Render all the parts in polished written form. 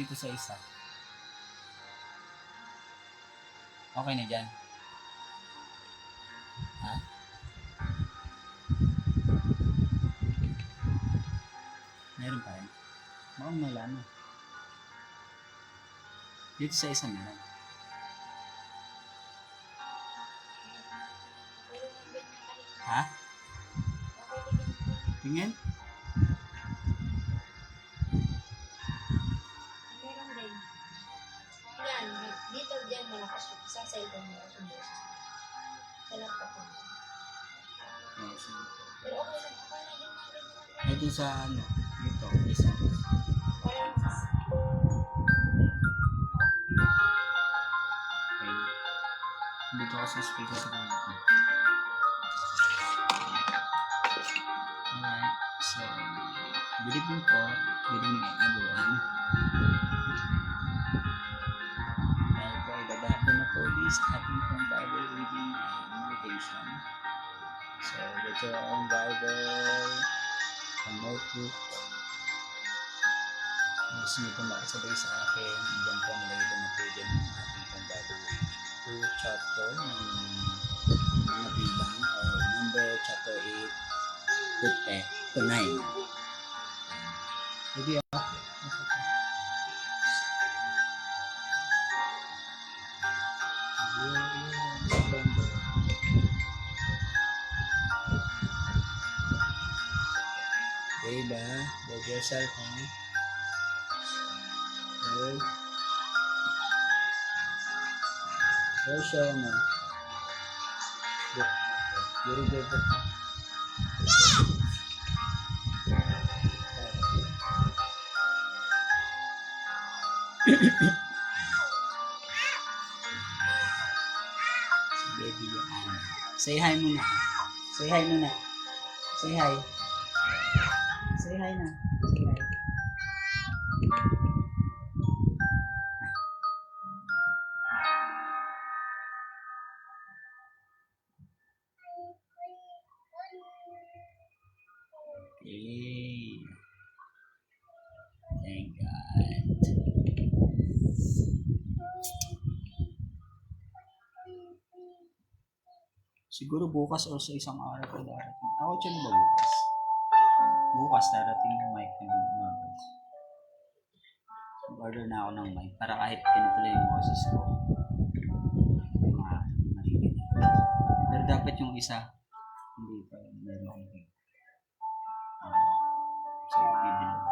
dito sa isa. Okay na dyan. Ha? Meron pa rin. Mukhang wala na. Dito sa isa meron. Ha? Tingin? Meron din. Yan, dito dyan malakas yung isang cellphone mo sa boses. Sa laptop mo. Oo, sige. Pero okay lang yung mga Ay, dun sa ano, dito, isa. parang Okay. Dito kasi speaker sa computer. Alright, so, good evening po. Good evening everyone. Dahil po ay dadako na po is ating pong Bible reading and meditation. So, get your own Bible, a notebook. Kung gusto niyo po makasabay sa akin, hanggang po nilagay ko na po dyan ang ating pong Bible reading. 2 chapter ng mga bilang or number chapter 8 to 9. Maybe ako. Okay ba? Get yourself on. Okay. Where's your ano? Very good. Baby yan. Say hi muna. Say hi muna. Say hi. Say hi na. Say hi. Okay. Thank God. Siguro bukas o sa isang araw ko darating. Ako dyan ba bukas? Bukas darating yung mic ng Marvels. Order na ako ng mic para kahit kinutuloy yung boses ko. Marinig. Pero dapat yung isa, hindi pa. Meron akong mic. So, bibili ko.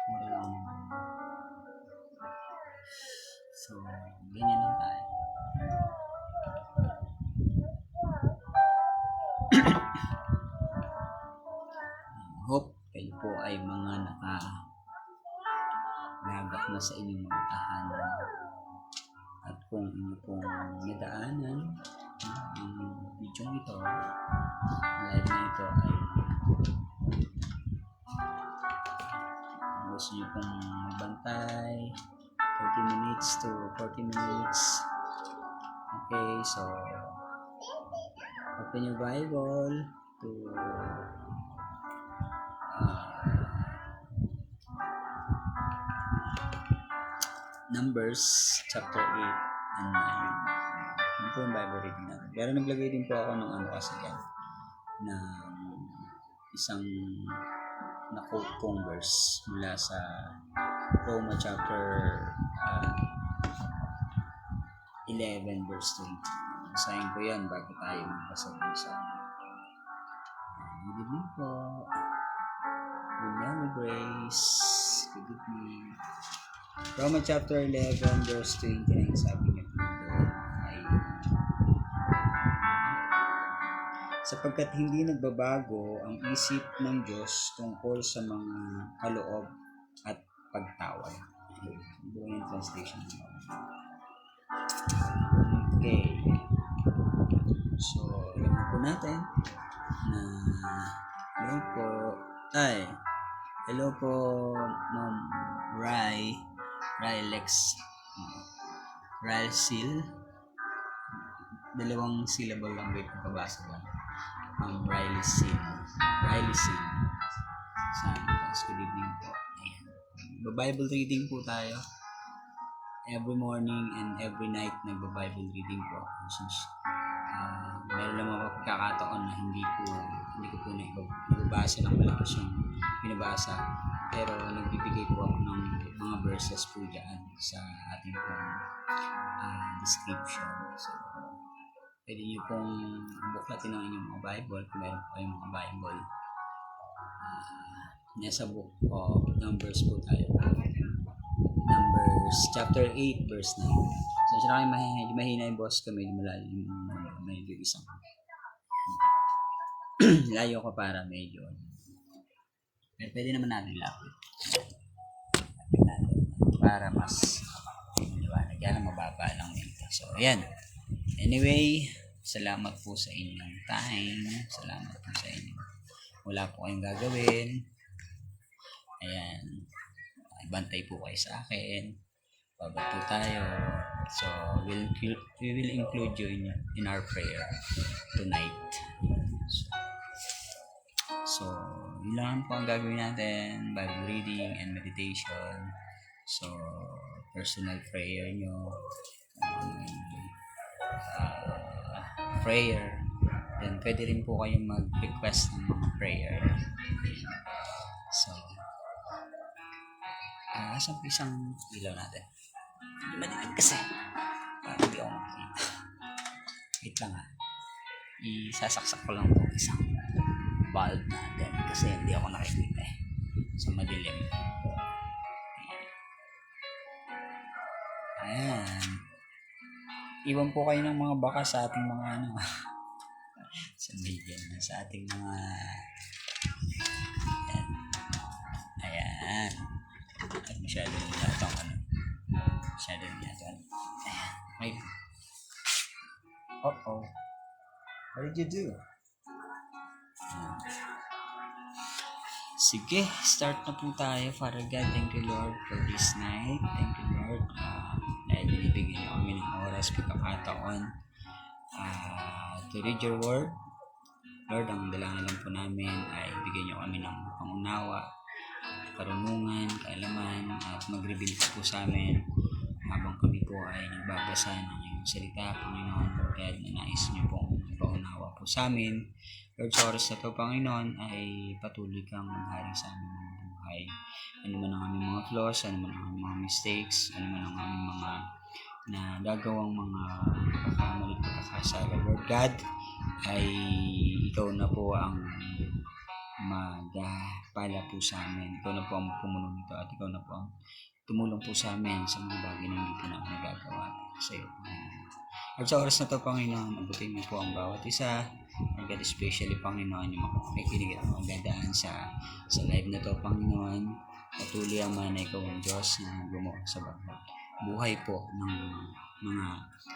Mura lang naman. So, ganyan lang tayo. Hope kayo po ay mga nakalagak na sa inyong mga tahanan. At kung inyo pong nadaanan ang video ito, live na ito ay gusto nyo pong magbantay 30 minutes to 40 minutes. Okay, so open your Bible to Numbers chapter 8 and 9. Yun po yung Bible reading natin. Pero naglagay din po ako ng ano kasi yan, ng isang na-quote kong verse mula sa Roma chapter 11 verse 20. Basahin ko yan bago tayo magpasag-usan. Good evening po. Good morning, Grace. Good evening. Roma chapter 11 verse 29, sabi niya po doon ay sapagkat hindi nagbabago ang isip ng Diyos tungkol sa mga kaloob at pagtawad. Doon yung translation. Okay. So, alam po natin na hello po Ma'am Rylsil. Dalawang syllable lang wait pagkabasa lang. Rylsil. Santos. Good evening po. Ayan. Bible reading po tayo. Every morning and every night nagba-Bible reading po. Since meron naman ako pagkakataon na hindi ko po nababasa ng malakas yung binabasa. Pero nagbibigay po ako ng mga verses po dyan sa ating pong description. So, pwede nyo pong buklatin ang inyong mga Bible kung meron po kayong mga Bible. Nasa book of Numbers po tayo. Numbers chapter 8 verse 9. So, siya na kayo mahina yung boss ko. Medyo malalim. Medyo isang. Layo ko para medyo. Pero pwede naman natin lapit. Para mas maliwanag. Yan ang mababa lang dito. So, ayan. Anyway, salamat po sa inyong time. Salamat po sa inyo. Wala po kayong gagawin. Ayan. Bantay po kayo sa akin. Babato tayo. So, we will include you in our prayer tonight. So, yun lang po ang gagawin natin. Bible reading and meditation. So, personal prayer nyo. Prayer. Then, pwede rin po kayong mag-request ng prayer. So, asan po isang ilaw natin? Hindi madilim kasi. Parang hindi ako makikita. Wait lang isasaksak ko lang po isang bulb natin kasi hindi ako nakikita sa madilim. Ayan. Iwan po kayo ng mga baka sa ating mga sa media na sa ating mga ayan. At masyadong natang masyadong natang ayan. Wait. Uh-oh. What did you do? Sige, start na po tayo. Father God, thank you Lord for this night. Thank you Lord. Dahil binibigyan niyo kami ng oras, pagkakataon to read your word. Lord, ang dalangin lang po namin ay bigyan niyo kami ng pangunawa, karunungan, kaalaman, at mag-reveal po sa amin habang kami po ay nagbabasa ng iyong salita, Panginoon, Lord God, na nais niyo pong paunawa po sa amin. Lord, sa oras na ito, Panginoon, ay patuloy kang maghari sa aming mga buhay. Ano man ang aming mga flaws, ano man ang aming mga mistakes, ano man ang aming mga nagagawang mga pagkakamali, pagkakasala, Lord God, ay ikaw na po ang magpala po sa amin. Ikaw na po ang pumunong nito at ikaw na po ang tumulong po sa amin sa mga bagay na hindi po namin nagagawa sa iyo, Panginoon. At sa oras na ito, Panginoon, abutin niyo po ang bawat isa. Lord God, especially, Panginoon, yung makakikinig at magdadaan sa live na ito, Panginoon. Patuloy ang man na ikaw ang Diyos na gumawa sa bawat buhay po ng mga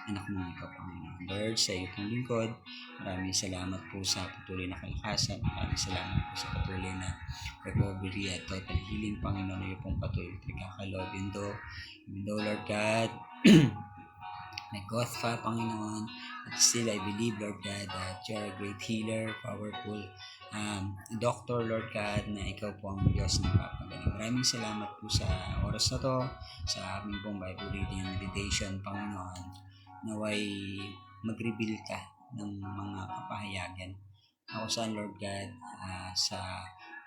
anak mo ikaw, Panginoon. Lord, sa iyo pong lingkod, maraming salamat po sa patuloy na kalakasan. Maraming salamat po sa patuloy na recovery at total healing, Panginoon, na iyo pong patuloy pagkakaloob. Even though, Lord God, may God pa, Panginoon, at still I believe, Lord God, that you are a great healer, powerful doctor, Lord God, na ikaw po ang Diyos na papagaling. Maraming salamat po sa oras na to, sa aming pong Bible reading and meditation, Panginoon, naway mag-reveal ka ng mga kapahayagan. Ako saan, Lord God, sa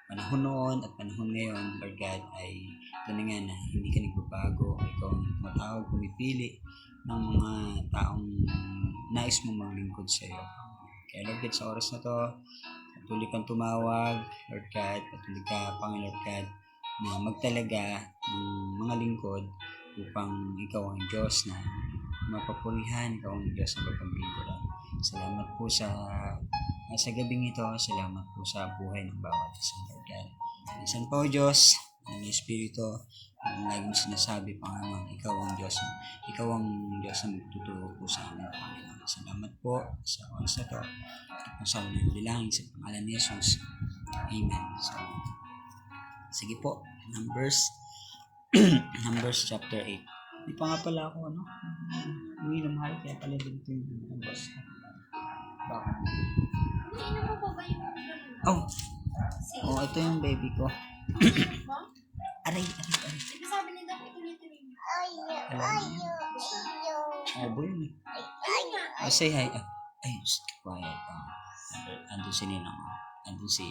panahon noon at panahon ngayon, Lord God, ay tunay na hindi ka nagbabago. Ikaw ang matawag, pumipili ng mga taong nais mo maglingkod sa iyo. Kaya Lord God, sa oras na to, patuloy kang tumawag, Lord God, patuloy ka, Panginoon Lord God, na magtalaga ng mga lingkod upang ikaw ang Diyos na mapapurihan, ikaw ang Diyos na mapaglingkuran. Salamat po sa gabing ito, salamat po sa buhay ng bawat isang, Lord God. Minsan po, Diyos, ang Espiritu, ang laging sinasabi, Panginoon, ikaw ang Diyos na magtuturo po sa amin, Panginoon. Salamat po sa oras na ito. Ito sa unang bilangin sa pangalan ni Jesus. Amen. So, sige po, Numbers chapter 8. Di pa nga pala ako, uminom mahal, kaya pala dito yung Numbers. Baka. Ininom mo pa ba yung Oh, ito yung baby ko. Aray. Say hi. Ay, quiet. Andun si Ninang. Andun si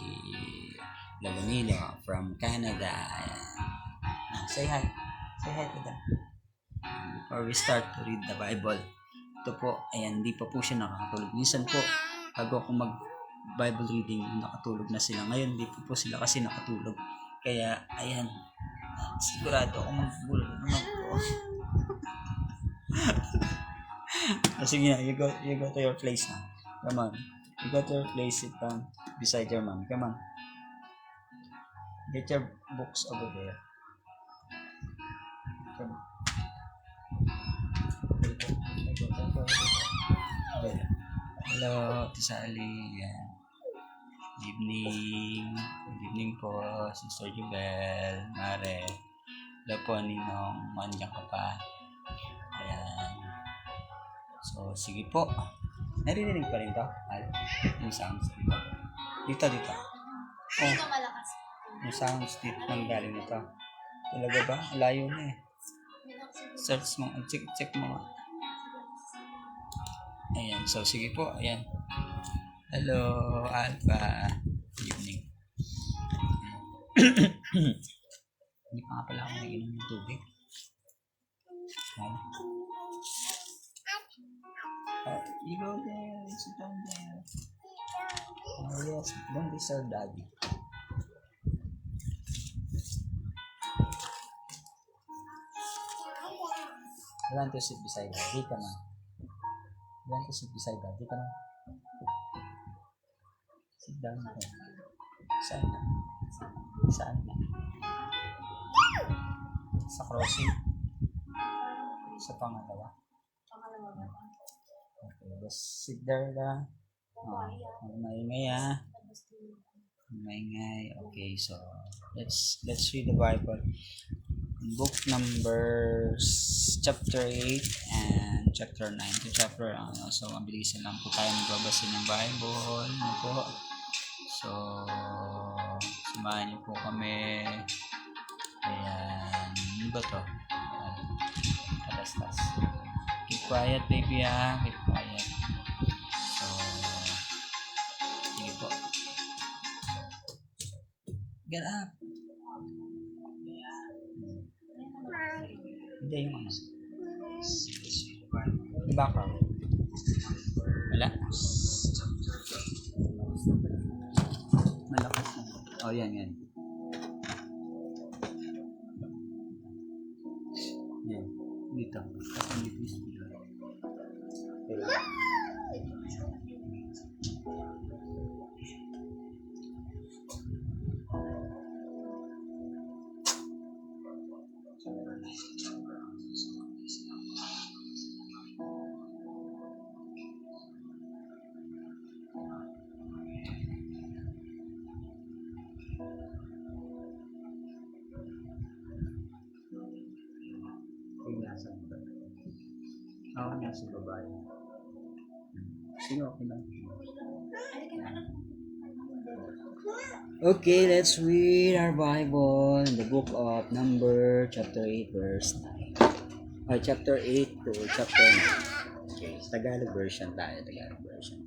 Lolo Nilo from Canada. Ayan. Say hi. Say hi to them. Before we start to read the Bible, ito po, ayan, hindi pa po siya nakakatulog. Minsan po, bago ako mag-Bible reading, nakatulog na sila. Ngayon, hindi po sila kasi nakatulog. Kaya, ayan, sigurado ako magbulog naman po. Sige na, you go to your place na. Come on. You go to your place, sit down beside your mom. Come on. Get your books over there. Come on. Hello, Tisali. Yan. Good evening. Good evening po, Sister Jubel, Mare. Hello po, Ninong. Mandiyan ka pa. Ayan. So, sige po. Naririnig pa rin to? Yung sounds dito. Dito. Oh, Ito malakas. yung sounds dito nang galing nito. Talaga ba? Layo na eh. Search mo. Check mo. Ayan. So, sige po. Ayan. Hello, Alpha. Good evening. Hindi pa nga pala ako nag-inom ng tubig. You go there. Sit down there. Oh, yes. Don't disturb Daddy. You want to sit beside Daddy? Come on. You want to sit beside Daddy? Come on. Sit down there. Saan na? Saan na? Sa crossing? Sa pangalawa? Okay, just sit there lang. Maingay ah. Maingay. Okay, so let's read the Bible. Book numbers chapter 8 and chapter 9 to chapter so mabilisan lang po tayo magbabasa ng Bible ano po. So samahan niyo po kami. Ayan, ano ba to? Alastas. Keep quiet baby ah. Keep quiet. So sige po. Get up. Hindi yung ano. Yung background. Wala. Malakas na. Oh, yan. Yan. Dito. Nasa babae. Sige, okay lang. Okay, let's read our Bible in the book of Number chapter 8 verse 9. Chapter 8 to chapter 9. Okay, Tagalog version tayo, Tagalog version.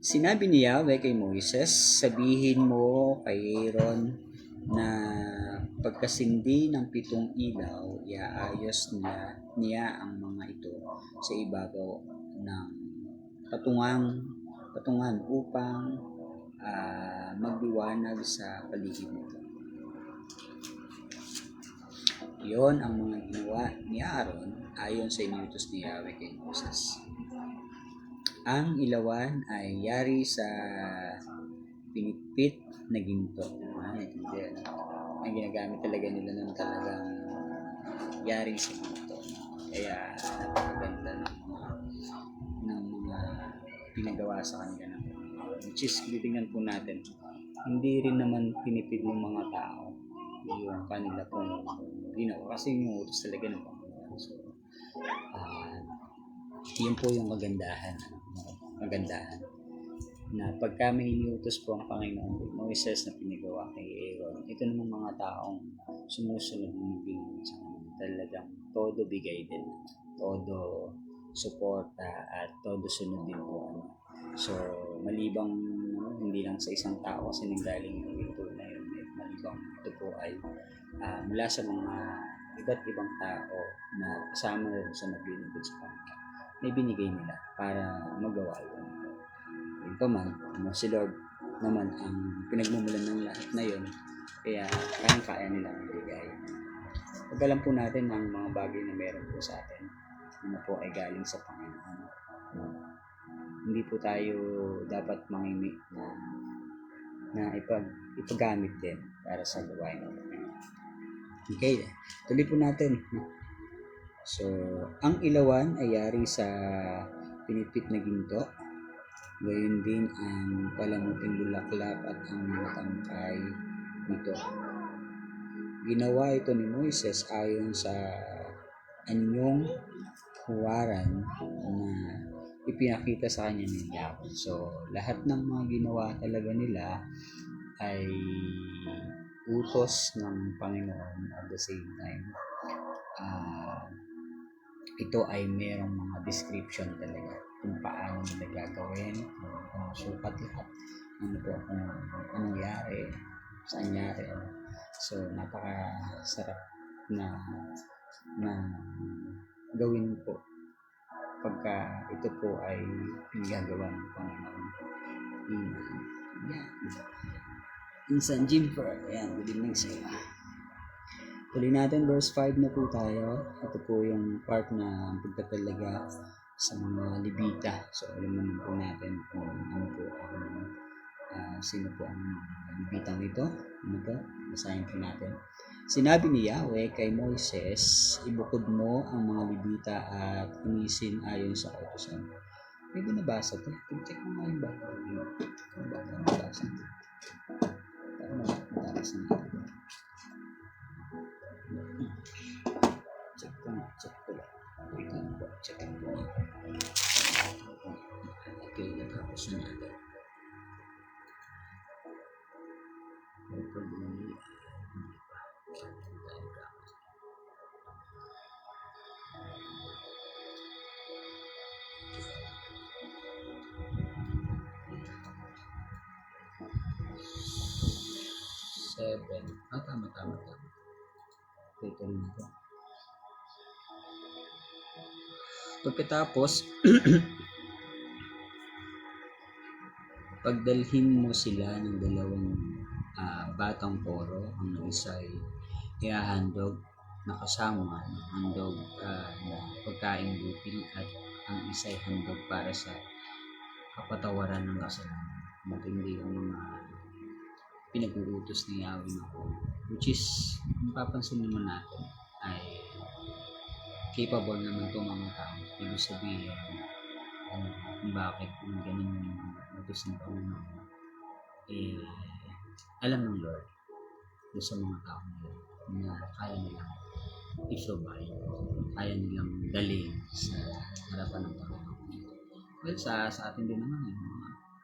Sinabi ni Yahweh kay Moises, sabihin mo kay Aaron na pagkasindi ng 7 ilaw, iaayos niya ang mga ito sa ibabaw ng patungan upang magliwanag sa paligid nito. Iyon ang mga ginawa ni Aaron ayon sa inutos ni Yahweh kay Moses. Ang ilawan ay yari sa pinitpit na ginto. Ang ginagamit talaga nila ng talagang yari sa ginto. Kaya napakaganda ng mga pinagawa sa kanila. Which is, titingnan po natin, hindi rin naman pinipid ng mga tao yung kanila po ginawa. Kasi yung utos talaga ng Panginoon. So, yun po yung kagandahan na pagka may iniutos po ang Panginoon kay Moises na pinagawa kay Aaron, ito naman mga taong sumusunod ng binigay sa kanila. talagang todo bigay din, todo suporta at todo sunod din po. So, malibang hindi lang sa isang tao kasi nanggaling yung ito na yun, malibang ito po ay mula sa mga iba't ibang tao na kasama rin sa naglilingkod sa kanila, may binigay nila para magawa yun. Yun pa man, si Lord naman ang pinagmumulan ng lahat na yun, kaya kaya nilang ibigay. Pag alam po natin ang mga bagay na meron po sa atin, po ay galing sa Panginoon. Hindi po tayo dapat mangimi na ipagamit din para sa gawain ng Panginoon. Okay, tuloy po natin. So, ang ilawan ay yari sa pinipit na ginto. Gayon din ang palamuting bulaklak at ang matangkay nito. Ginawa ito ni Moises ayon sa anyong huwaran na ipinakita sa kanya ni Yahweh. So, lahat ng mga ginawa talaga nila ay utos ng Panginoon. At the same time, ito ay merong mga description talaga kung paano nila gagawin, kung sukat lahat, kung anong yari, saan yari. So, napakasarap na gawin po pagka ito po ay pinagagawa ng Panginoon. Insan Jimper, ayan, good evening sa iyo. Tuloy natin, verse 5 na po tayo. Ito po yung part na pagtatalaga sa mga Levita. So, alam naman po natin kung ano po sino po ang Levitang ito. Ano po? Basahin po natin. Sinabi ni Yahweh kay Moises, ibukod mo ang mga Levita at inisin ayon sa kautusan. May binabasa to. Check mo nga yung bata. Ang bata nabasa to. Para matalas na natin. Check ko lang. Wait lang po. Check ko lang. Okay, natapos na natin. Hopefully, seven. Tama. Ito rin ito. Pagkatapos, pagdalhin mo sila ng dalawang batang poro, ang isa ay iahandog na kasama ng handog na pagkaing bukil at ang isa ay handog para sa kapatawaran ng kasalanan. Matindi yung mga pinag-uutos ni Yahweh na po, which is, mapapansin naman natin ay capable naman itong mga tao. Ibig sabihin, bakit kung ganun yung utos ng Panginoon, alam ng Lord doon sa mga tao na kaya nilang i-provide, kaya nilang dalhin sa harapan ng Panginoon. Well, sa atin din naman,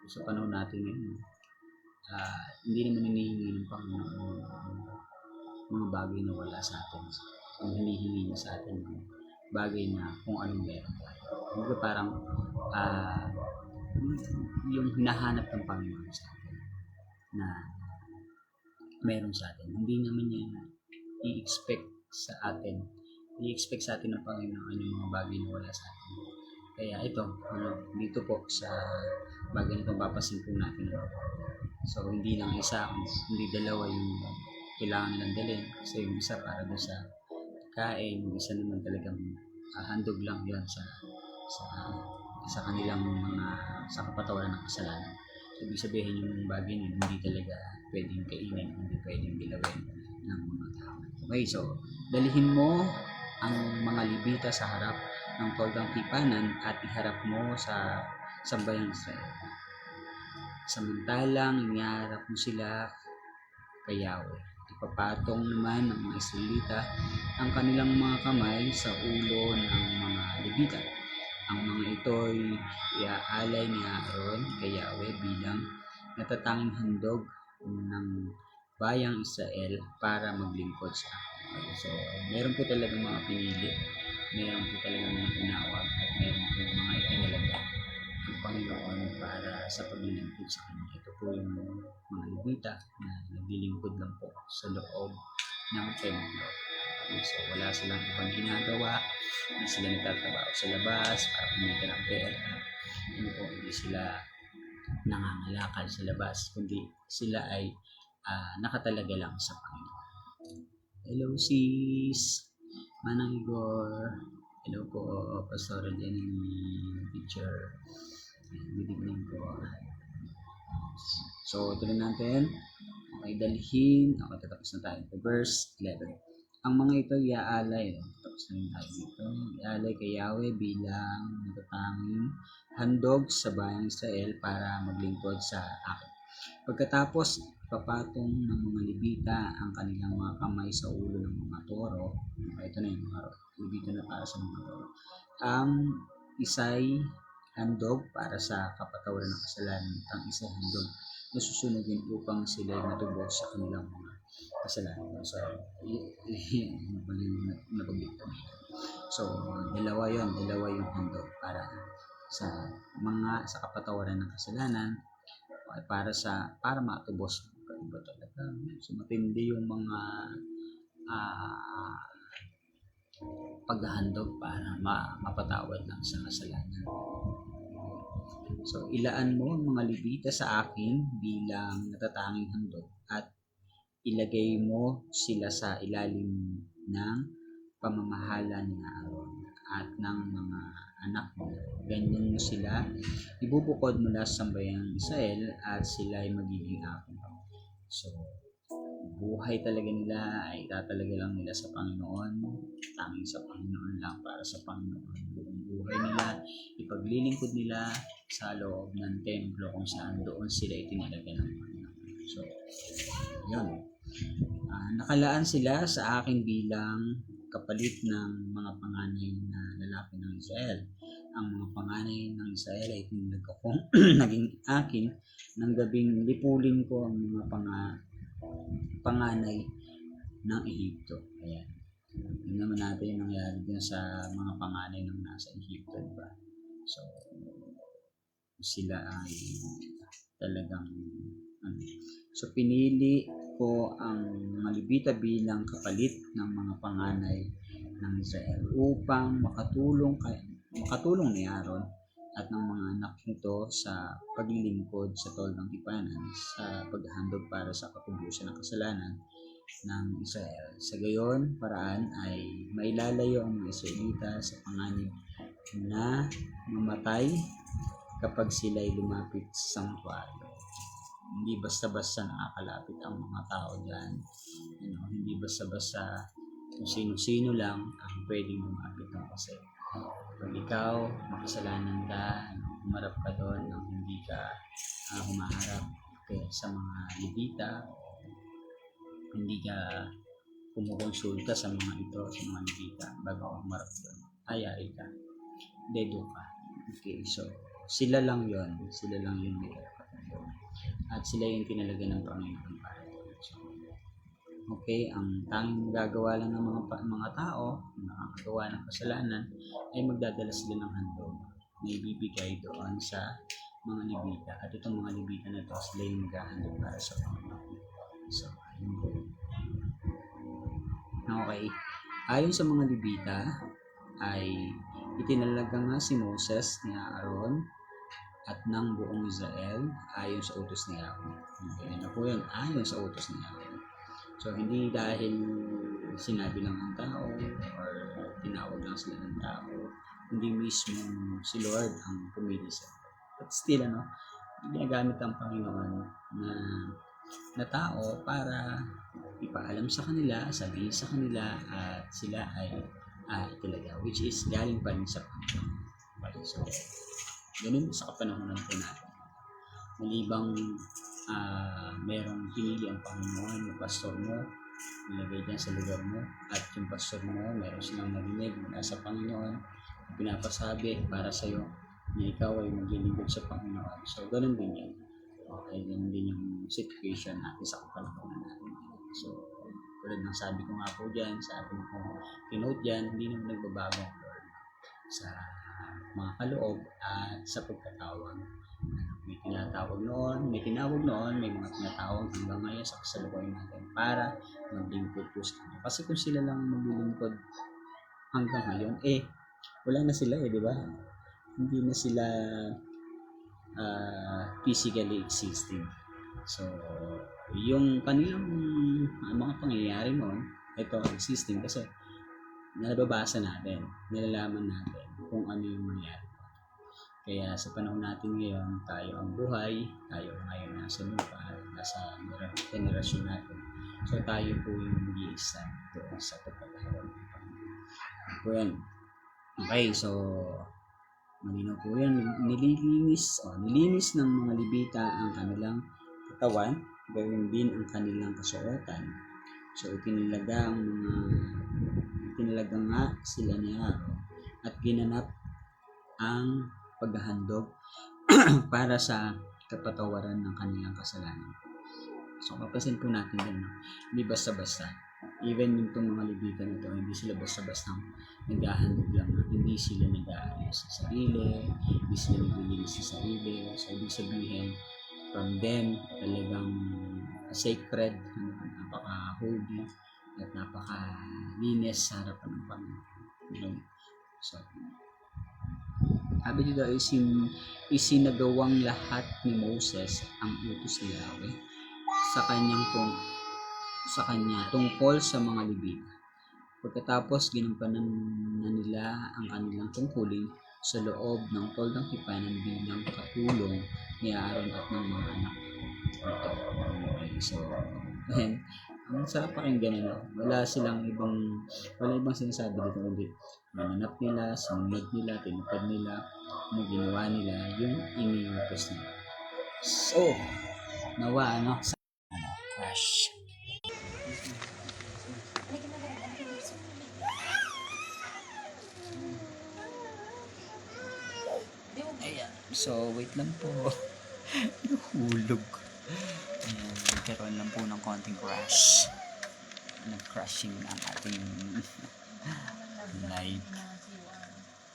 sa panahon natin ngayon, hindi naman hinihingi ng Panginoon mga bagay na wala sa atin. Ang hinihingi niya sa atin bagay na kung anong meron tayo. Hindi parang yung hinahanap ng Panginoon sa atin na meron sa atin. Hindi naman niya i-expect sa atin ng Panginoon yung mga bagay na wala sa atin. Kaya ito, dito po sa bagay na itong papasin po natin. So, hindi lang isa, hindi dalawa yung kailangan nilang dalhin. Kasi yung isa para doon sa kain, yung isa naman talagang handog lang yun sa kanilang mga sa kapatawaran ng kasalanan. So, ibig sabihin yung bagay niyo, hindi talaga pwedeng kainin, hindi pwedeng dilawin ng mga tao. Okay, so, dalhin mo ang mga Levita sa harap ng toldang tipanan at iharap mo sa sambayan Israel. Samantalang iniharap mo sila kay Yahweh. Ipapatong naman ng mga Israelita ang kanilang mga kamay sa ulo ng mga Levita. Ang mga ito ay iaalay ni Aaron kay Yahweh bilang natatanging handog ng bayang Israel para maglingkod sa akin. So, meron po talagang mga pinili, meron po talagang mga tinawag, at meron po mga itinalaga ang Panginoon para sa paglilingkod sa Kanya. Ito po yung mga Levita na naglilingkod lang po sa loob ng templo. So, wala silang ibang ginagawa, hindi sila nagtatrabaho sa labas para kumita ng pera. Hindi sila nangangalakal sa labas, kundi sila ay nakatalaga lang sa Panginoon. Hello sis, Manang Igor. Hello po, Pastor Jenny, teacher. Good evening po. So, tuloy natin. Okay, dalhin. Okay, tatapos na tayo to verse 11. Ang mga ito iaalay. Tapos na rin tayo dito. Iaalay kay Yahweh bilang natatanging handog sa bayang Israel para maglingkod sa akin. Pagkatapos, papatong ng mga Levita ang kanilang mga kamay sa ulo ng mga toro. Ito na yung mga Levita na para sa mga toro. Ang isa'y handog para sa kapatawaran ng kasalanan at ang isa'y handog na susunugin upang sila matubos sa kanilang mga kasalanan. So, nabanggit ko. So, dalawa yung handog para sa kapatawaran ng kasalanan, para matubos ba talaga. So, matindi yung mga paghahandog para mapatawad lang sa kasalanan. So, ilaan mo ang mga Levita sa akin bilang natatanging handog at ilagay mo sila sa ilalim ng pamamahala ni Aaron at ng mga anak mo. Ganyan mo sila ibubukod mula sa sambayang Israel at sila ay magiging akin. So, buhay talaga nila ay tatalaga lang nila sa Panginoon, tanging sa Panginoon lang, para sa Panginoon. Buong buhay nila, ipaglilingkod nila sa loob ng templo kung saan doon sila itinalaga ng Panginoon. So, yun. Nakalaan sila sa akin bilang kapalit ng mga panganay na lalaki ng Israel. Ang mga panganay ng Israel ay tinalaga kong naging akin ng gabing lipulin ko ang mga panganay ng Ehipto. Ayan. Yun naman natin yung nangyari din sa mga panganay ng nasa Ehipto, diba? So, sila ay talagang so pinili ko ang mga Levita bilang kapalit ng mga panganay ng Israel upang makatulong ni Aaron at ng mga anak nito sa paglilingkod sa tol ng tipanan sa paghahandog para sa katubusan ng kasalanan ng Israel. Sa gayon paraan ay mailalayo ang mga Israelita sa panganib na mamatay kapag sila'y lumapit sa sanctuaryo. Hindi basta-basta nakakalapit ang mga tao dyan. Hindi basta-basta kung sino-sino lang ang pwedeng lumapit ng kasi. Pag ikaw, makasalanan ka, humarap ka doon nang hindi ka humaharap sa mga Levita, hindi ka kumukonsulta sa mga ito, sa mga Levita, bago humarap doon. Ayari ka. Dedo ka. Okay, so sila lang yon may at sila yung tinalaga ng Panginoon para doon. So, okay, ang tanging gagawa lang ng mga tao na nakakagawa ng kasalanan ay magdadala sila ng handog na ibibigay doon sa mga Levita. At itong mga Levita na to, sila yung maghahandog para sa Panginoon. So, ayun po. Okay, ayon sa mga Levita ay itinalaga nga si Moses ni Aaron at ng buong Israel ayon sa utos ni Yahweh. Okay, ano po yun? Ayon sa utos ni Yahweh. So, hindi dahil sinabi lang ng tao or tinawag lang sila ng tao, hindi mismo si Lord ang pumili sa ito. But still, ginagamit ang Panginoon na tao para ipaalam sa kanila, sabihin sa kanila at sila ay italaga, which is galing pa rin sa Panginoon. Okay, so, ganun sa kapanahonan po natin. Malibang merong pinili ang Panginoon, yung pastor mo, ilagay dyan sa lugar mo, at yung pastor mo, meron silang narinig mula sa Panginoon, pinapasabi para sa iyo na ikaw ay maglilingkod sa Panginoon. So, ganun din yan. Okay, ganun din yung situation natin sa kapanahonan natin. So, tulad ng sabi ko nga po dyan, sa ating kong kinote dyan, hindi naman nagbabago ang Lord sa mga kaloob at sa pagkatawag. May tinawag noon, may mga tinatawag hanggang ngayon sa kasalukuyan natin para maglingkod po sa Kanya. Kasi kung sila lang maglilingkod hanggang ngayon, wala na sila di ba? Hindi na sila physically existing. So, yung kanilang mga pangyayari noon, ito existing kasi nababasa natin, nalalaman natin kung ano yung mangyari. Kaya sa panahon natin ngayon, tayo ang buhay, tayo ngayon nasa lupa, nasa generasyon natin. So tayo po yung mag-iisa doon sa pagkakahawag ng Panginoon. Po yan. Okay, so malinaw po yan. Nilinis ng mga Levita ang kanilang katawan, gawin din ang kanilang kasuotan. So itinilaga nga sila ni Aaron at ginanap ang paghahandog para sa kapatawaran ng kanilang kasalanan. So mapasin po natin yan, no? Hindi basta-basta. Even yung itong mga Levita na ito, hindi sila basta-basta naghahandog lang. Hindi sila nag-aayos sa sarili, hindi sila naglilinis sa sarili. So ibig sabihin, from them, talagang sacred, napaka-holy, at napaka-linis sa harapan ng Panginoon. So, sabi dito, isinagawang lahat ni Moses ang utos ni Yahweh sa kanya tungkol sa mga Levita. Pagkatapos ginampanan na nila ang kanilang tungkulin sa loob ng toldang tipanan bilang katulong ni Aaron at ng mga anak nito. So, ang sarap pakinggan nila. Wala ibang sinasabi dito kundi nananap nila, sumunod nila, tinupad nila, ginawa nila yung iniutos nila. So, nawa crush. Ayan. So, wait lang po. Nahulog. Ayan, nagkaroon lang po ng konting crash. Nag-crashing ang ating live.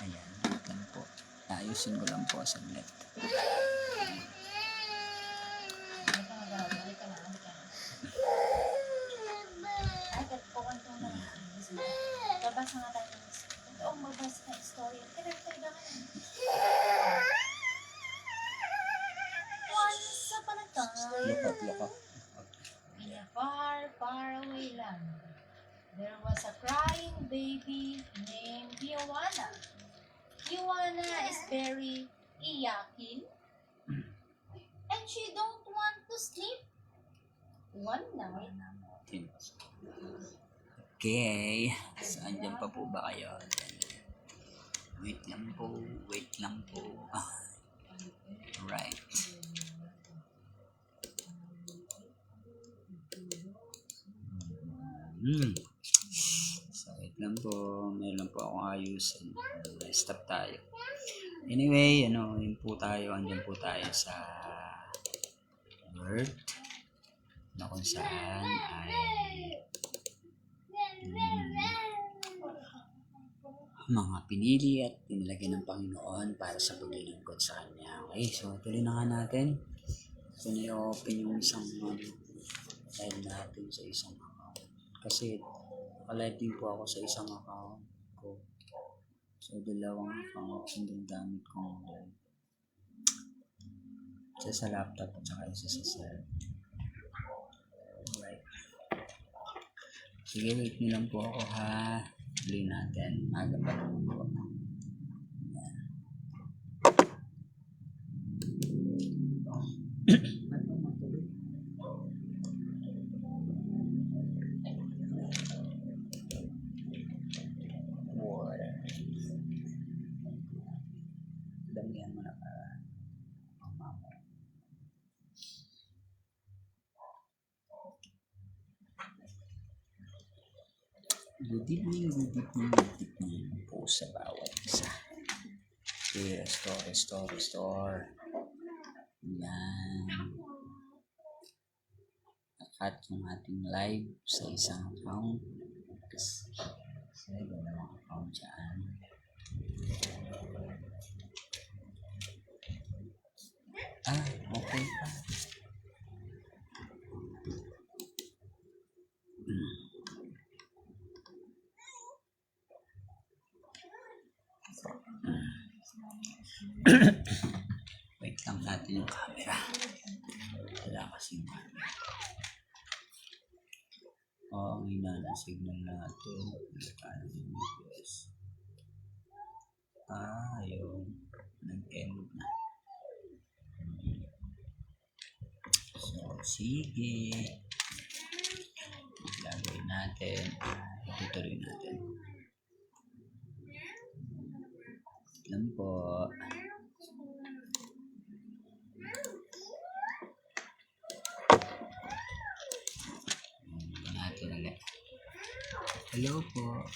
Ayan, wait lang po. Ayusin ko lang po saglit. Babasa nga tayo. Oo, magbasa ka story. Kaya once upon a time, Loko. in a far, far away land, there was a crying baby named Ioana. Ioana is very iyakin, and she don't want to sleep. One night, Okay. So, andyan pa po ba kayo? Wait lang po. Right. So, wait lang po. Meron po akong ayusin. Stop tayo. Anyway, yun po tayo. Andyan po tayo sa Word na kung saan ay mga pinili at pinilagay ng Panginoon para sa paglilingkod sa Kanya. Okay, so tuloy na nga natin. So, na-open yung isang live natin sa isang account. Kasi, nakalive din po ako sa isang account ko. So, dalawang account yung gamit kong live. Isa sa laptop at saka isa sa cell. Alright. Sige, wait nyo lang po ako ha. Tuloy natin. Maga pa naman po. Water. Damihan mo na para mamamo. Good evening po sa bawat isa. Okay, restore. Yan. at yung ating live sa isang account. Kasi dalawang account dyan. Okay pa. Wait lang natin yung camera. Wala kasing camera. Ang ina ng signal natin. Yes. Yung nag-end na. So, sige. Lagay natin. Itutuloy natin. Lang po. Natin ulit. Hello po.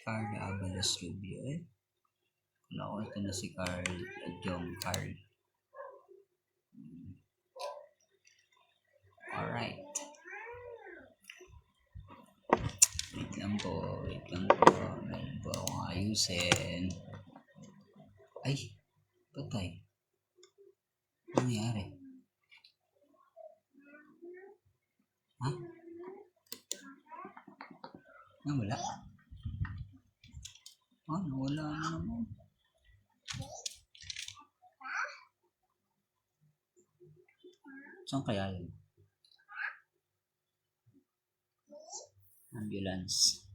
Carl Abalos Rubio Wala ko, ito na si Carl. Jong Carl. Alright. Wait lang po. Mayroon po akong ayusin. Ay! Patay. Ano nangyari? Ha? Nawala? Nawala na naman. Saan kaya yun? Ambulance.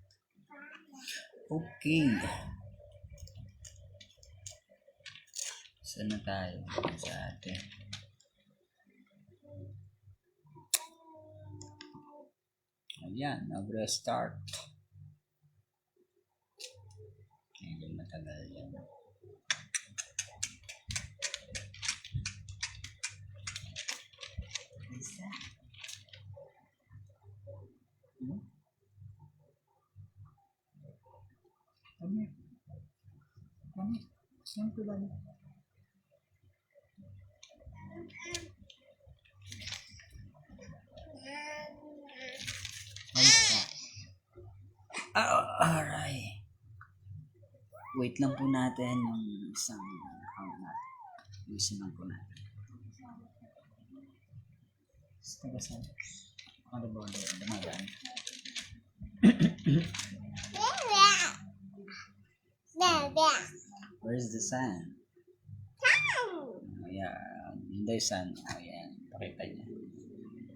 Okay. Saan na tayo? Sa atin. Ayan, nag-restart. Medyo matagal yan. Saan ko ba? Alright. Wait lang po natin yung isang account natin. Usin lang po natin. Saan? Ano ba? Dumadaan. Where's the sun? Ayan. Hindi sun. Ayan. Pakita niya.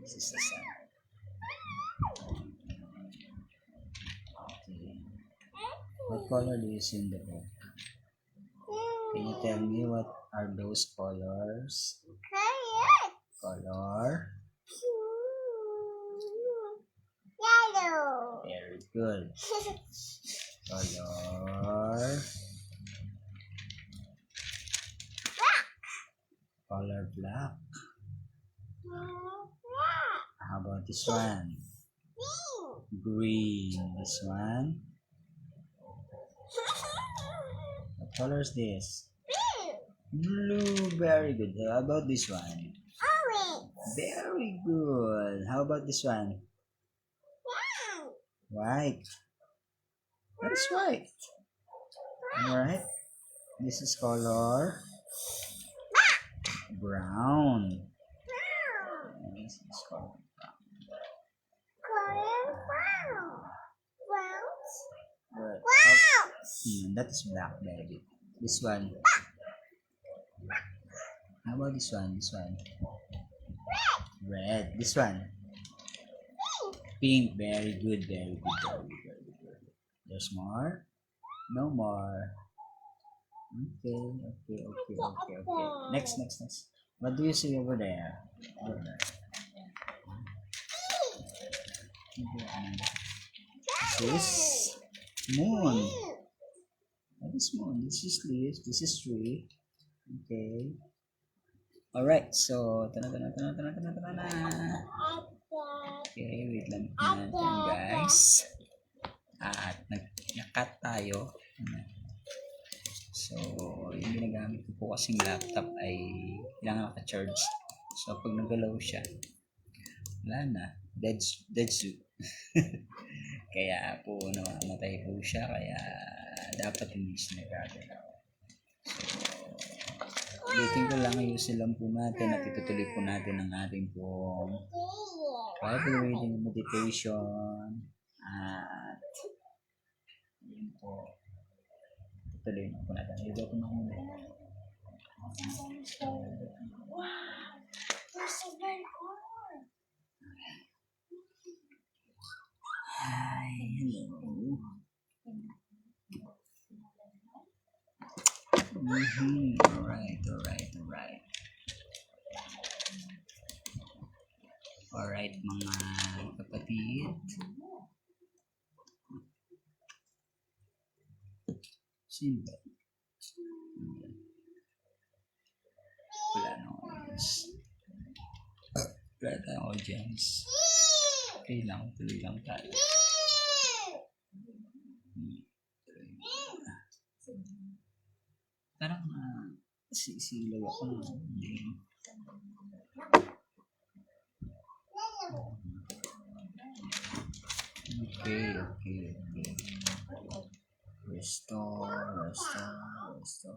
This is the sun. Okay. What color do you see in the book? Can you tell me what are those colors? Color? Yellow. Very good. Color? Color black. How about this one? Green. This one? What color is this? Blue. Very good. How about this one? Orange. Very good. How about this one? White. What is white? Alright. This is color brown. This is color brown. That is black, baby. This one. How about this one? This one. Red. This one. Pink. Very good. Very good. Very good. There's more. No more. Okay. Next. What do you see over there? This is moon. What is moon? This is leaves. This is tree. Okay. Alright, so tana. Okay, wait lang natin guys. At nag-cut tayo. So, yung ginagamit ko po kasing laptop ay kailangan naka-charge. So, pag nagalaw siya, wala na. Dead suit. Kaya po namamatay po siya, kaya dapat hindi siya nagagalaw. So, ulitin ko lang, ayusin lang po natin at itutuloy po natin ang ating pong Bible reading meditation. At yun po, tuloy na po natin. Iba po na muna. Hi, hello. Alright. Alright, mga kapatid. Sino ba? Wala na audience. Wala tayong audience. Okay lang, tuloy lang tayo. Parang sisilaw ako na. Okay. Restore. So,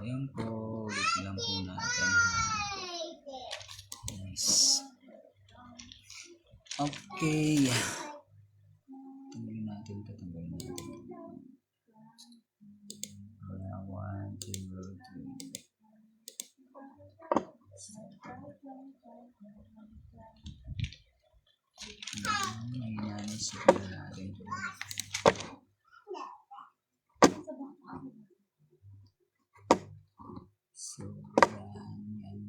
ayan po. Ulit lang po natin. Nice. Okay. Tanggalin natin. Wala, 1, 2, 3. Ayan, siguro natin. So, yan.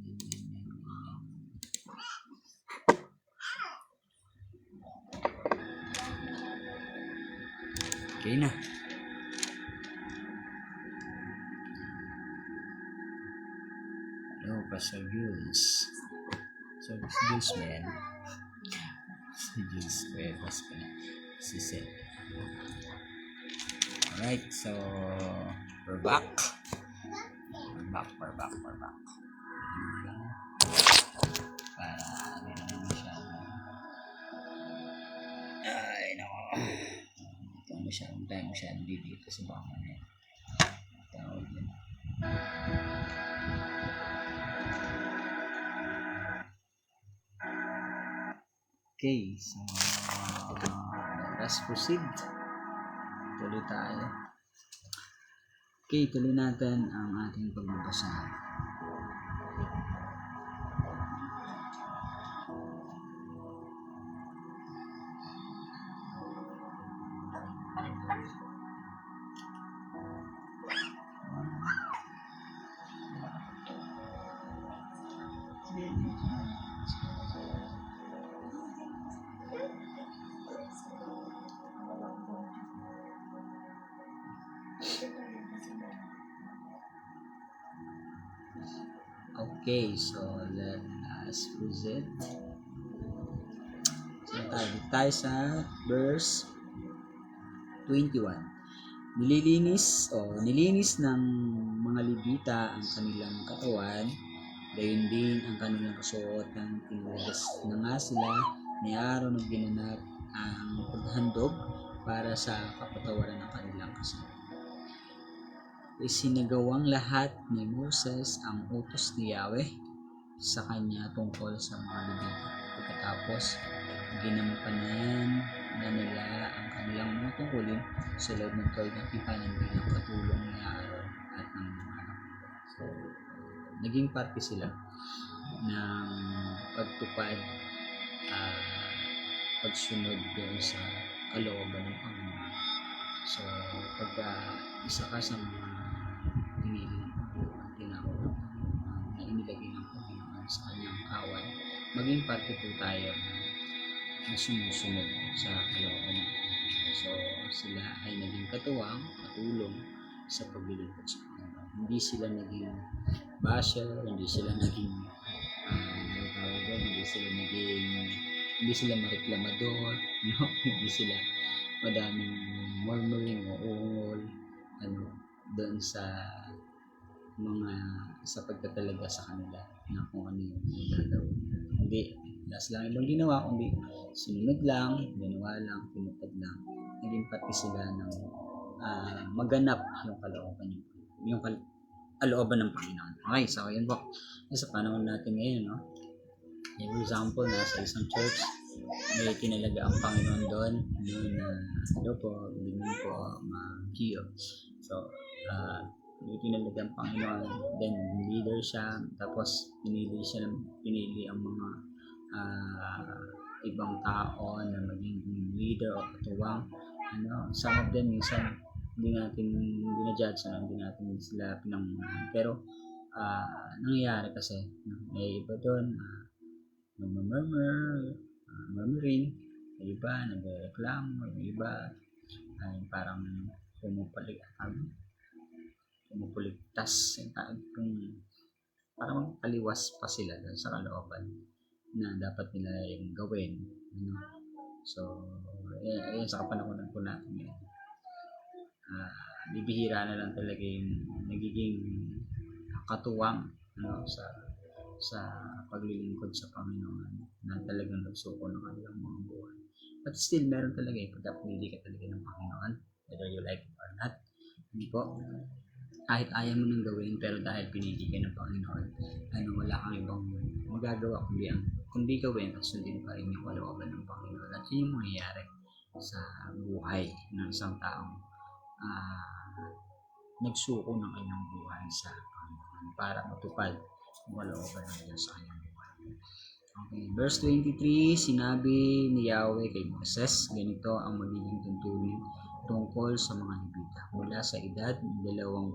Okay na. Hello, Pastor Jules. So, Jules man. Si Jules Cuevas pa na. Si Seth. Alright, so, we're back. We're back. Para, hindi naman masyado. Ay, nako. Ito masyado dito sa baka na yun. Tawag yun. Okay, so let's proceed. Tuloy tayo. Okay, tuloy natin ang ating pagbabasa. Okay, so let us proceed. So tayo sa verse 21. Nilinis ng mga Levita ang kanilang katawan, gayon din ang kanilang kasuotan. Tinulas na nga sila ni Aaron ng ginanap ang paghandog para sa kapatawaran ng kanilang kasalanan. Isinagawang lahat ni Moses ang utos ni Yahweh sa kanya tungkol sa mga Levita. Pagkatapos, ginampanan na nila ang kanilang mga tungkulin sa loob ng Toy ng Tipanan bilang katulong ni Aaron at ng mga anak. So, naging parte sila ng pagtupad, pagsunod doon sa kalooban ng Panginoon. So, pagka isa ka sa mga pinili ng Panginoon, tinawag ng Panginoon, na inilagay ng Panginoon sa kanyang kawan, maging parte po tayo na sumusunod sa kalooban ng Panginoon. So, sila ay naging katuwang, katulong sa paglilingkod sa Panginoon. Hindi sila naging basher, hindi sila naging hindi sila mareklamador, no? Hindi sila madaming murmuring o ungol doon sa mga sa pagtatalaga sa kanila na kung ano yung gagawin. Hindi, wala silang ibang ginawa, kundi sinunod lang, ginawa lang, pinupad lang. Naging pati sila ng maganap yung kalooban yung kalooban ng Panginoon. Okay, so yun po. Sa panahon natin ngayon, no? For example, nasa isang church, may tinalaga ang Panginoon doon na ano po, hindi po mag-heal. So, may tinalaga ang Panginoon, then leader siya, tapos pinili ang mga ibang tao na maging leader o katuwang. Some of them, minsan, hindi natin ginajudge, hindi natin sila pinangunahan. Pero, nangyayari kasi, may iba doon, murmuring, may iba nagreklamo, may iba ay parang pumupuligtas, parang kaliwas pa sila sa kalooban na dapat nila yung gawin. So, yan sa kapanahonan po natin ngayon. Bibihira na lang talaga yung nagiging katuwang sa paglilingkod sa Panginoon na talagang nagsuko ng kanilang mga buhay. But still, meron talaga pagka pinili ka talaga ng Panginoon, whether you like it or not. Hindi po, kahit ayaw mo nang gawin, pero dahil pinili ka ng Panginoon, wala kang ibang magagawa kundi gawin at sundin pa rin yung kalooban ng Panginoon. At yun yung mangyayari sa buhay ng isang taong nagsuko ng kanyang buhay sa Panginoon para matupad ang kalooban ng Diyos sa kanyang buhay. Okay, verse 23, sinabi ni Yahweh kay Moses, ganito ang magiging tuntunin tungkol sa mga Levita. Mula sa edad ng 25,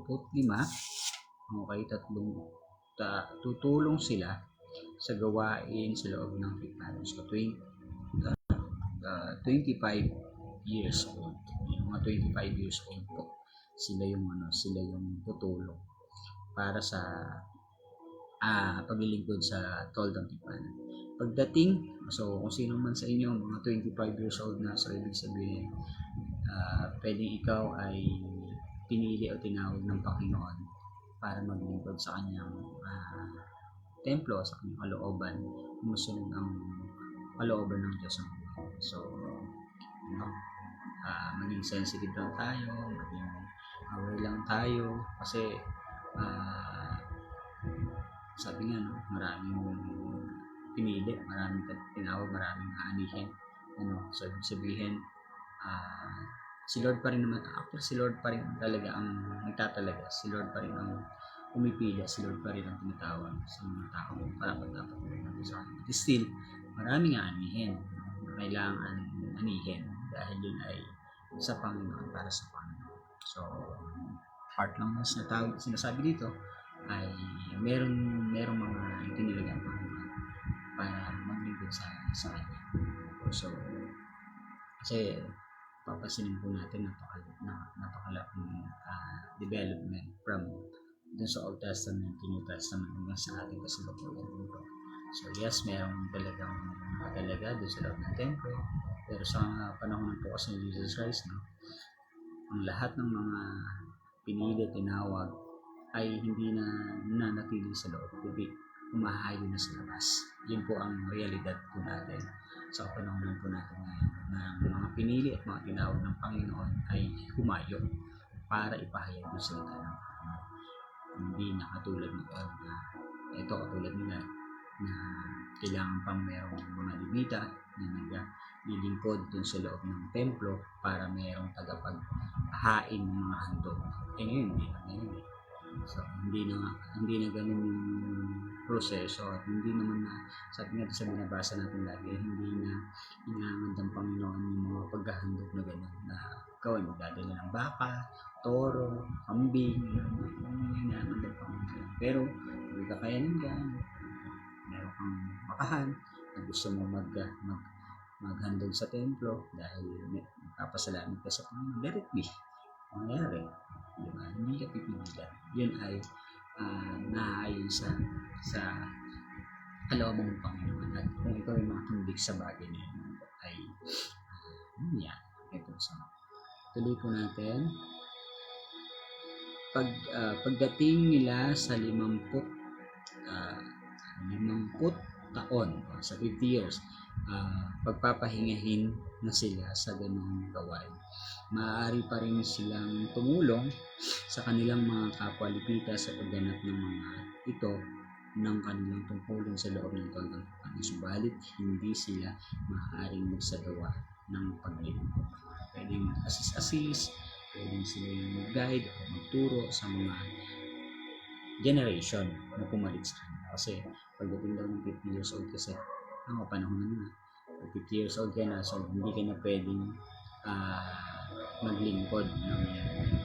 tutulong sila sa gawain sa loob ng tipan. So, 25 years old. Yung mga 25 years old po, sila yung tutulong para sa paglilingkod sa toldang tipanan. Pagdating, so kung sino man sa inyo mga 25 years old na, so ibig sabihin pwedeng ikaw ay pinili o tinawag ng Panginoon para maglingkod sa kanyang templo, sa kanyang kalooban, kumusunod ang kalooban ng Diyos ang buhay. So, maging sensitive lang tayo, maging aware lang tayo, kasi sabi nga, maraming pinili, maraming tinawag, maraming aanihin. So, ibig sabihin, si Lord pa rin naman, actually si Lord pa rin talaga ang nagtatalaga, si Lord pa rin ang pumipili, si Lord pa rin ang tinatawag sa mga taong dapat sa akin. But still, maraming aanihin, kailangan anihin dahil yun ay sa Panginoon, para sa Panginoon. So, part lang na sinasabi dito ay merong mga tinilagang Panginoon para maglingkod sa kanya. So, kasi papasinin po natin napakalaking development from dun sa Old Testament to New Testament hanggang sa ating kasalukuyan dito. So yes, meron talagang nakatalaga dun sa loob ng templo, pero sa panahon ng po kasi ni Jesus Christ, ang lahat ng mga pinili, tinawag ay hindi na nanatili sa loob, kundi umahayo na sa labas. Yun po ang realidad po natin sa panahon po natin ngayon, na mga pinili at mga tinawag ng Panginoon ay humayo para ipahayag yung salita ng Panginoon. Hindi na katulad katulad nila na kailangan pang merong mga Levita na naglilingkod dun sa loob ng templo para merong tagapaghain ng mga handog. Ngayon, hindi na ngayon. So, hindi na ganun yung proseso at hindi naman na, sabi nga sa binabasa natin lagi, hindi na inangad ng Panginoon yung mga paghahandog na gano'n na ikaw ay magdadala ng baka, toro, kambing, hindi inangad ng Panginoon. Pero, may kakayanin ka, meron kang makahan, na gusto mo maghandog sa templo dahil magpapasalamat ka sa Panginoon, let it be. Mangyari. Diba? Hindi ka pipigilan. Yun ay naayon sa kalooban ng Panginoon. At kung ikaw ay makinig sa bagay na yun, ay yan. Ito sa tuloy po natin. Pagdating nila sa 50 taon, sa 50 years, pagpapahingahin na sila sa ganung gawain. Maaari pa rin silang tumulong sa kanilang mga kapwa-lipita sa pagganap ng mga ito ng kanilang tungkulin sa loob ng taon. Subalit, hindi sila maaaring magsagawa ng paglilingkod. Pwedeng assist, pwedeng sila mag-guide o magturo sa mga generation na pumalit sa kanila. Kasi pagdating daw ng 50 years old kasi, panahon na 50 years old ka na, so hindi ka na pwedeng maglingkod ng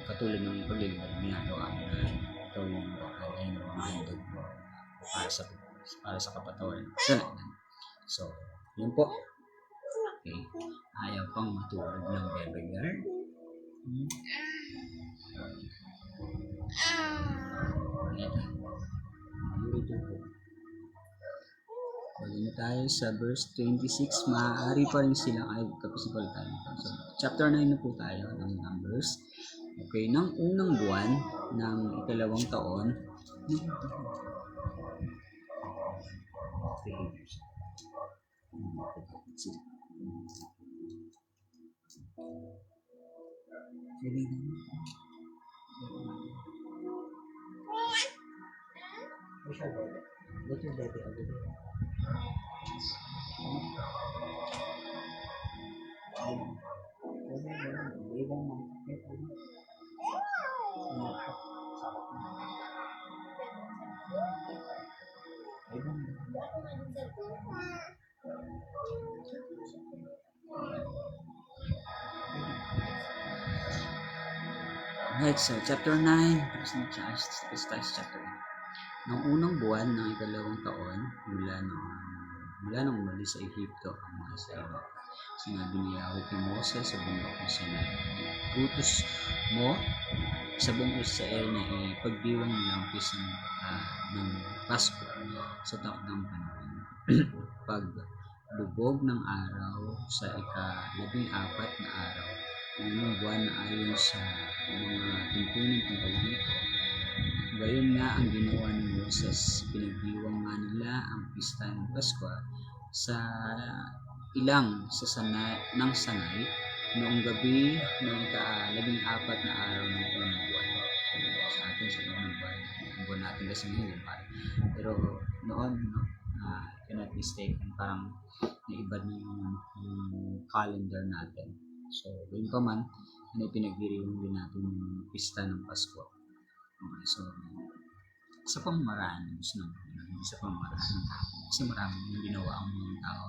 katulad ng paglilingkod na ginagawa mo na ikaw yung alay ng mga handog mo para sa kapatawan. So, yun po. Okay. Ayaw pang matulog ng baby girl. Pwede na tayo sa verse 26. Maaari pa rin silang tapos na pala tayo. So, chapter 9 na po tayo ng Numbers. Okay, nang unang buwan ng ikalawang taon, Alright, so chapter 9, tapos tayo sa chapter 8. Noong unang buwan ng ikalawang taon, mula nang umalis sa Ehipto ang mga Israelita, sinabi ni Yahweh kay Moses sa bundok ng Sinai, utos mo sa buong Israel na ipagdiwang nila ang pista ng Pasko sa takdang panahon. Paglubog ng araw sa ika-14 na araw, ng buwan na ayon sa mga tuntunin tungkol dito. Gayon nga ang ginawa ni Moses. Pinagdiwang nga nila ang pista ng Pasko sa ng sanay noong gabi ng ika-14 na araw ng unang buwan. Sa atin sa unang buwan natin kasi ngayon. Pero noon, cannot mistake, parang naiba na yung calendar natin. So, doon pa man, pinagdiriwang din natin yung pista ng Pasko. Okay, so, sa pamamaraan ng Diyos naman, sa pamamaraan ng tao. Kasi marami yung ginawa ang mga tao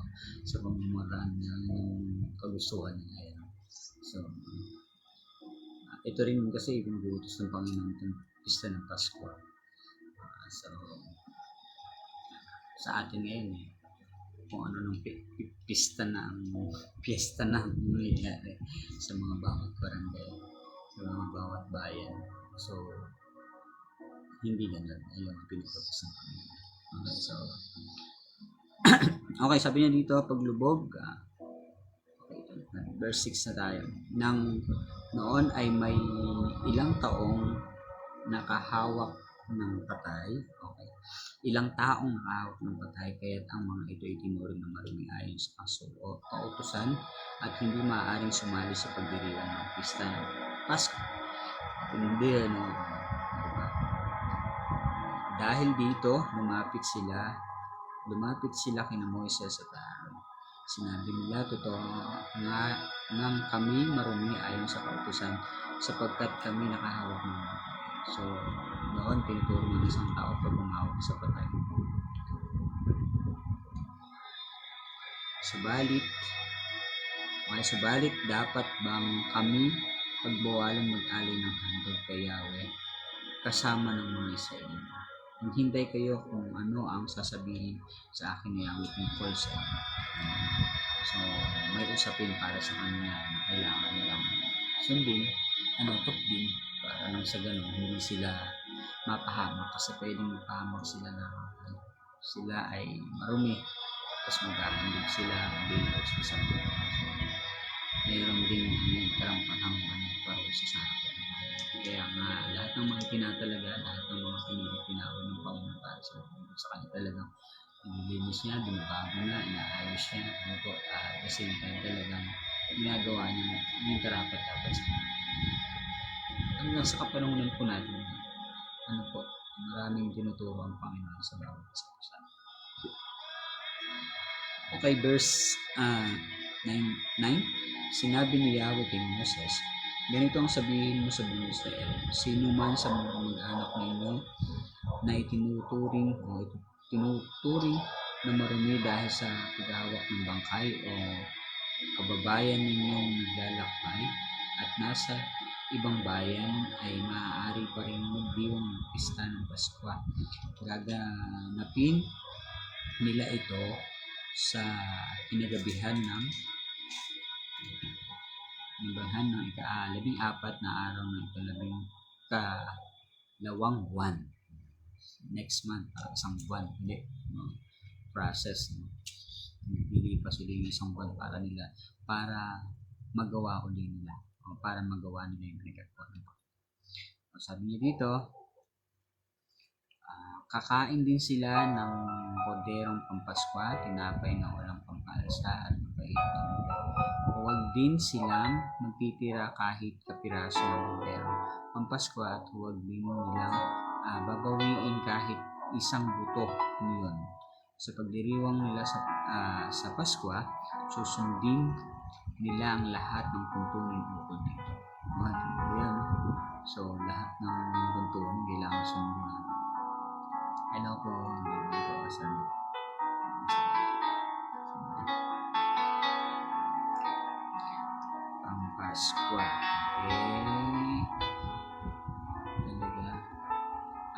sa pamamaraan ng kagustuhan nila. So, ito rin kasi yung gutos ng Panginoon ng pista ng Pasko. So, sa atin ngayon kung ano nung pista na ang nangyayari sa mga bawat barangay, sa mga bawat bayan. So, hindi ganun. Ayun ang pinagpapos ng Panginoon. Okay, so, okay, sabi niya dito, paglubog, verse 6 na tayo. Noon ay may ilang taong nakahawak ng patay. Okay. Ilang taong nakahawak ng patay, kaya't ang mga ito ay tinuring na marumi ayon sa kautusan at hindi maaaring sumali sa pagdiriwang ng pista ng Pasko. Hindi, dahil dito, lumapit sila kina Moises at Aaron. Sinabi nila, totoo ngang kami marumi ayon sa kautusan sapagkat kami nakahawak ng patay. So, noon tinuturo ng isang tao pag umawag sa patay. Subalit dapat bang kami pagbawalan mag-alay ng handog kay Yahweh kasama ng mga Israelita? Maghintay kayo kung ano ang sasabihin sa akin ni Yahweh tungkol sa inyo. So, may usapin para sa kanila na kailangan nilang sundin, tukdin, para nang sa ganun, hindi sila mapahamak kasi pwedeng mapahamak sila na sila ay marumi, tapos mag-aandog sila, bilos sa buhay. So, mayroon din karampatang parusa sa atin. Kaya nga, lahat ng mga tinatalaga, lahat ng mga tinawag ng Panginoon para sa kanya talagang nililinis niya, binabago na, inaayos niya, at the same time talagang ginagawa niya yung karapat-dapat sa kanya. Hanggang sa kapanahonan po natin, maraming tinuturo ang Panginoon sa bawat isa po sa atin. Okay, verse 9. Sinabi ni Yahweh kay Moses, ganito ang sabihin mo sa buong Israel, sino man sa mga mag-anak ninyo na itinuturing na marumi dahil sa paghahawak ng bangkay o kababayan ninyong naglalakbay at nasa ibang bayan ay maaari pa rin magdiwang ng pista ng Paskwa. Gaganapin nila ito sa kinagabihan ng ika-14 na araw ng ikalawang buwan. Next month, isang buwan. Process. Nililipas ulit yung isang buwan para magawa ulit nila. O para magawa nila yung pinagkakot. Sabi niya dito, kakain din sila ng korderong pampaskwa, tinapay na walang pampalsa at mapait na mula. Huwag din silang magtitira kahit kapiraso ng korderong pampaskwa at huwag din nilang babawiin kahit isang buto niyon. Sa pagdiriwang nila sa Paskwa, susundin nila ang lahat ng tuntunin ukol dito. Yan. So, lahat ng tuntunin kailangan sundin. Hello po, hindi ko asan. Paskwa. Okay. Talaga.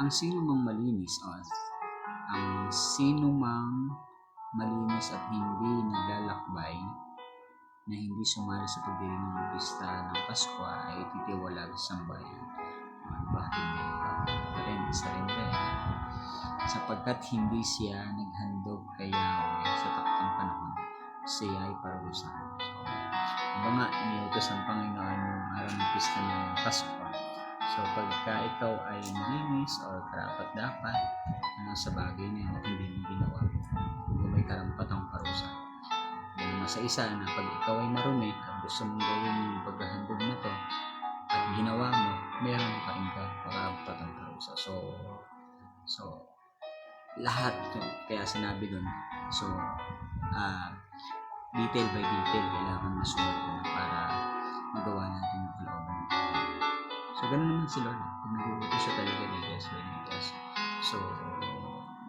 Ang sino mang malinis at hindi naglalakbay na hindi sumali sa pagdiriwang ng pista ng Paskwa ay titiwalag sa sambayan. Bakit isa rin sapagkat hindi siya naghandog kay Yahweh sa taktang panahon, siya ay parusahan. So, nga iniutos ang Panginoon yung araw ng pista ng Paskwa. So, pagka ikaw ay malinis or karapat-dapat sa bagay na yun, hindi mo ginawa, kung may karampatang parusa. Yan sa isa na pag ikaw ay marumi at gusto mong gawin yung paghahandog na to at ginawa mo, meron pa rin karampatang parusa. So, lahat yun. Kaya sinabi dun, so, detail by detail kailangan masunod ko para magawa natin yung kalooban. So, ganun naman si Lord. Pag nag-uutos siya talaga, yes. So,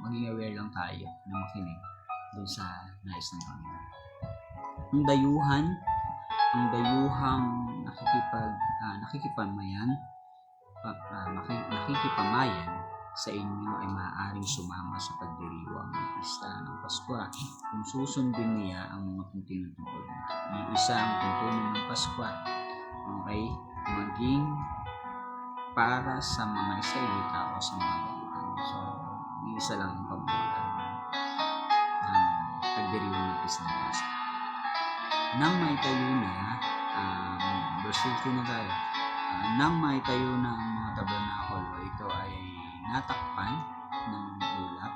maging aware lang tayo na makinig dun sa nais ng Panginoon. Ang dayuhang nakikipamayan sa inyo ay maaaring sumama sa pagdiriwang ng pista ng Paskwa kung susundin niya ang mga tuntunin tungkol dito. Iisa ang tuntunin ng Paskwa. Okay? Maging para sa mga Israelita o sa mga dayuhan. So, iisa lang ang pagbuhat ng pagdiriwang ng pista ng Paskwa. Nang maitayo na, verse 15 na tayo, nang maitayo na ang mga tabernakulo, ito ay natakpan ng ulap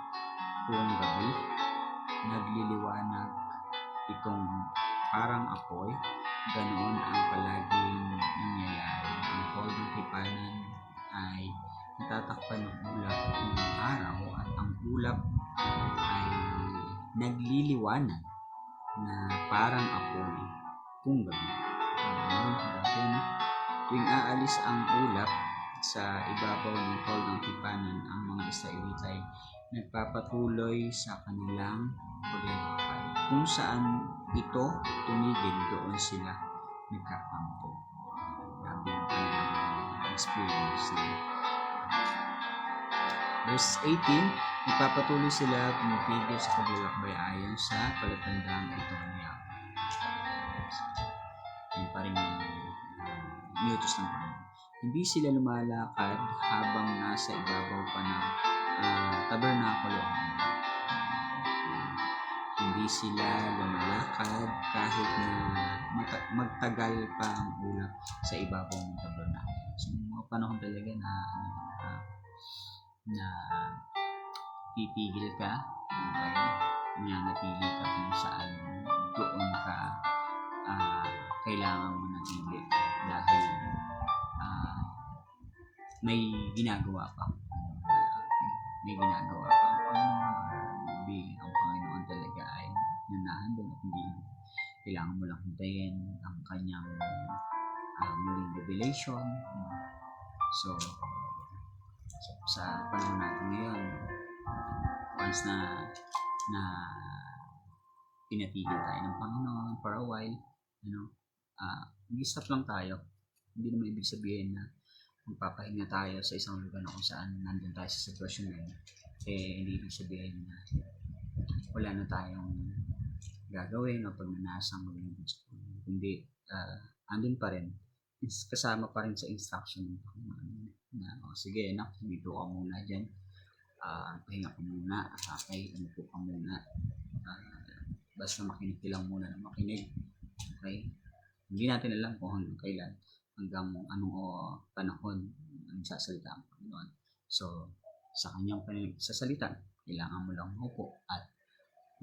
buong gabi, nagliliwanag itong parang apoy, ganoon ang palaging nangyayari. Ang poldong tipanan ay natatakpan ng ulap ng araw at ang ulap ay nagliliwanag na parang apoy kung gabi. Tuwing aalis ang ulap, sa ibabaw ng Toldang Tipanan, ang mga Israelita ay nagpapatuloy sa kanilang paglalakbay. Kung saan ito tumigil, doon sila nagkakampo. Grabe yung kanilang experience nila. Verse 18, nagpapatuloy sila pumipigil sa paglalakbay ayon sa palatandang ito ni Yahweh. Yun pa rin yung iutos ng Panginoon. Hindi sila lumalakad habang nasa ibabaw pa ng tabernakulo. Hindi sila lumalakad kahit na magtagal pa ang ulap sa ibabaw ng tabernakulo. So, mga panahon talaga na titigil ka, okay? Nananatili ka kung saan doon ka kailangan mo natili dahil may ginagawa pa. May ginagawa pa ang Panginoon. Ang Panginoon talaga ay nanahandol at hindi kailangan mo lang hintayin ang kanyang muling revelation. So sa panahon natin ngayon, once na pinatigil tayo ng Panginoon for a while, mag-stop lang tayo. Hindi naman ibig sabihin na magpapahinga tayo sa isang lugar na kung saan nandun tayo sa sitwasyon na yun. Hindi ibig sabihin na wala na tayong gagawin o pagnanasang gawin. Kundi andun pa rin, kasama pa rin sa instruction ng Panginoon na sige anak, dito ka muna dyan, pahinga ka muna, okay, umupo ka muna, basta makinig lang muna ng makinig, okay. Hindi natin alam kung hanggang kailan, hanggang anong panahon ang sasalita ang Panginoon. So sa kanyang sasalita, kailangan mo lang maupo at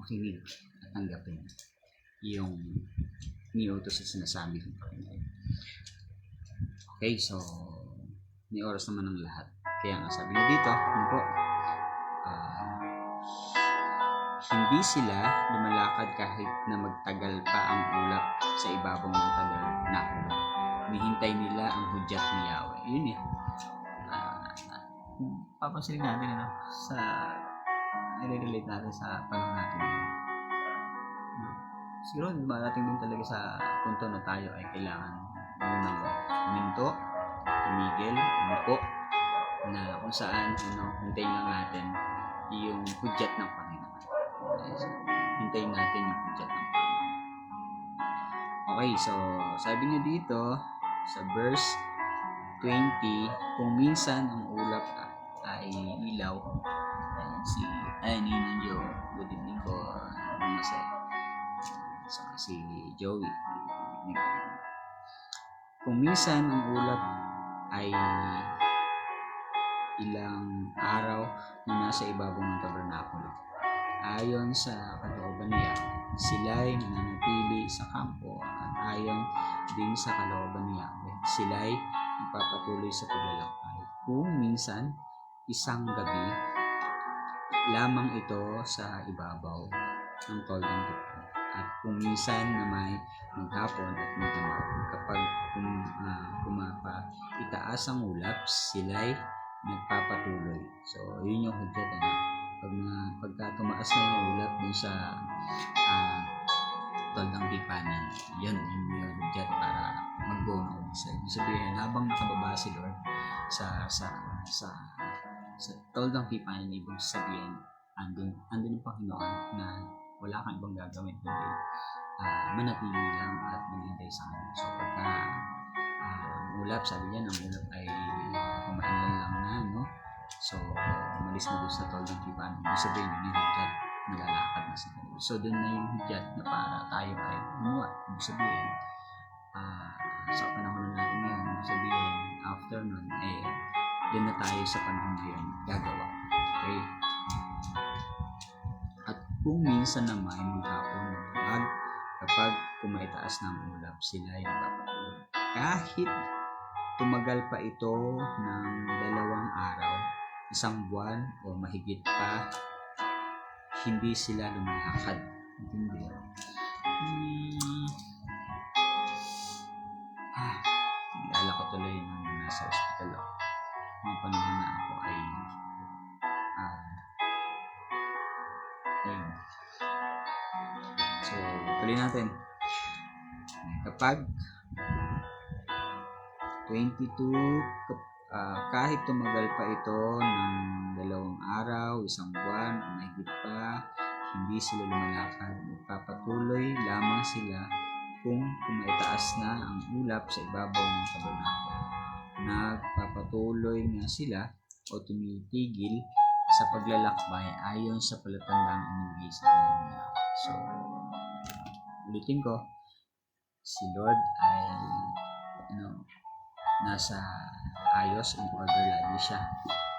makinig at tanggapin yung niutos at sinasabi ng Panginoon. Okay, so may oras naman ng lahat. Kaya nga sabi niya dito, hindi sila lumalakad kahit na magtagal pa ang ulap sa ibabaw ng tabernakulo. Hinihintay nila ang hudyat ni Yahweh. Yun papansin natin i-relate natin sa panahon natin ngayon. Siguro dumarating din talaga sa punto na tayo ay kailangan munang huminto, tumigil, umupo, na kung saan hintayin lang natin yung hudyat ng Panginoon. Hintayin natin yung hudyat ng Panginoon. Okay, so sabi niya dito sa verse 20, kung minsan ang ulap ay ilaw, Ninong Joe, good evening po, si Joey. Kung minsan ang ulap ay ilang araw na nasa ibabaw ng tabernakulo, ayon sa kalooban niya, sila'y nananatili sa kampo at ayon din sa kalooban niya, sila'y nagpapatuloy sa paglalakbay. Kung minsan, isang gabi lamang ito sa ibabaw ng Toldang Tipanan, at kung minsan na may maghapon at magdamag, kapag itaas ang ulap, sila'y nagpapatuloy. So, yun yung hudyat. Pagka tumaas na yung ulap dun sa Toldang Tipanan, yun yung hudyat para mag-go na ulit. Ibig sabihin, habang nakababa si Lord sa Toldang Tipanan, ibig sabihin, andun yung Panginoon na wala kang ibang gagawin kundi manatili lang at maghintay sa kanya. So pagka ulap, sabi niya, ang ulap ay kumain lang na, so umalis na doon sa Toldang Tipanan. Ibig sabihin, yung hudyat, nalalakad na sa kanila. So doon na yung hudyat na para tayo ay gumawa. Ibig sabihin, sa panahon natin ngayon, ibig sabihin, after nun, doon na tayo sa panahon ngayon gagawa. Okay? At kung minsan naman maghapon o kapag kumaitaas ng ulap, sila ay nagpapatuloy. Kahit tumagal pa ito ng 2 araw, 1 buwan o mahigit pa, hindi sila lumalakad. Hindi. Naalala ko tuloy nung nasa hospital ako. mga panahon na ako ay ayun. So, tuloy natin. Kapag 22, kahit tumagal pa ito ng 2 araw, 1 buwan, o mahigit pa, hindi sila lumalakad. Magpapatuloy lamang sila kung kumaitaas na ang ulap sa ibabaw ng tabernakulo. Nagpapatuloy nga sila o tumitigil sa paglalakbay ayon sa palatandang inibigay sa kanila. So, ulitin ko, si Lord ay nasa ayos, in order lagi siya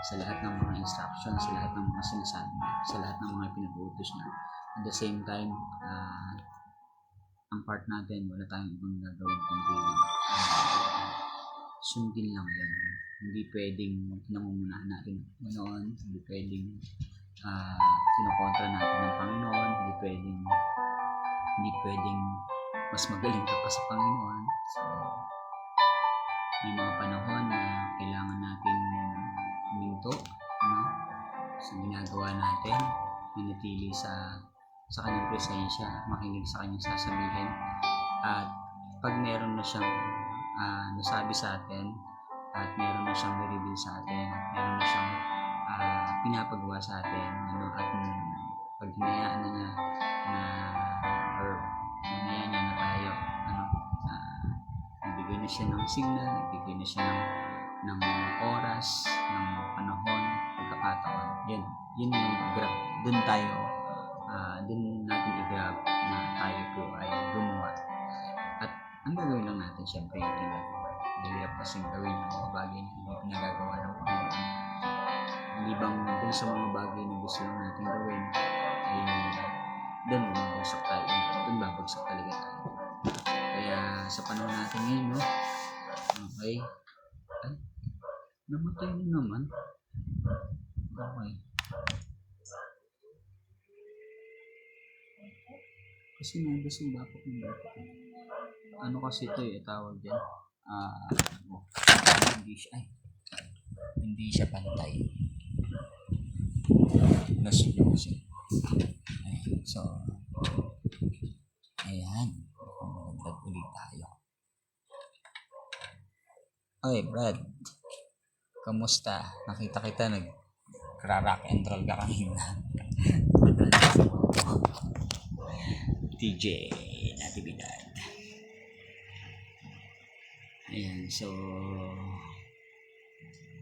sa lahat ng mga instructions, sa lahat ng mga sinasabi niya, sa lahat ng mga pinag-uutos niya. At the same time, ang part natin, wala tayong ibang gagawin kundi sundin lang yan. Hindi pwedeng namumunahan natin ng Panginoon, hindi pwedeng kinokontra natin ng Panginoon, hindi pwedeng mas magaling ka pa sa Panginoon. So, may mga panahon na kailangan natin huminto sa ginagawa natin, manatili sa kanyang presensya, makinig sa kanyang sasabihin. At pag meron na siyang nasabi sa atin, at meron na siyang i-reveal sa atin, at meron na siyang pinapagawa sa atin, at pag hinayaan na niya or hinayaan niya na tayo, nagbigay na siya ng signal, nagbigay na siya ng oras, ng panahon, pagkakataon. Yun yung grab. Dun natin i-grab na tayo po ay gumawa. At ang gagawin lang natin, syempre, yung hirap kasing gawin ng mga bagay na hindi pinagagawa ng Panginoon. Libang dun sa mga bagay na gusto lang natin gawin, ay dun babagsak talaga tayo. Kaya sa panahon natin ngayon, okay, namatay na naman. Okay. Kasi nabasong bakit ng bakit. Ano kasi ito tawag dyan? Hindi siya pantay. Loss. So, ayan. Magdagdag ulit tayo. Okay, Brad. Kamusta? Nakita kita nag-rock and roll ka kanina. TJ Natividad. Ayan, so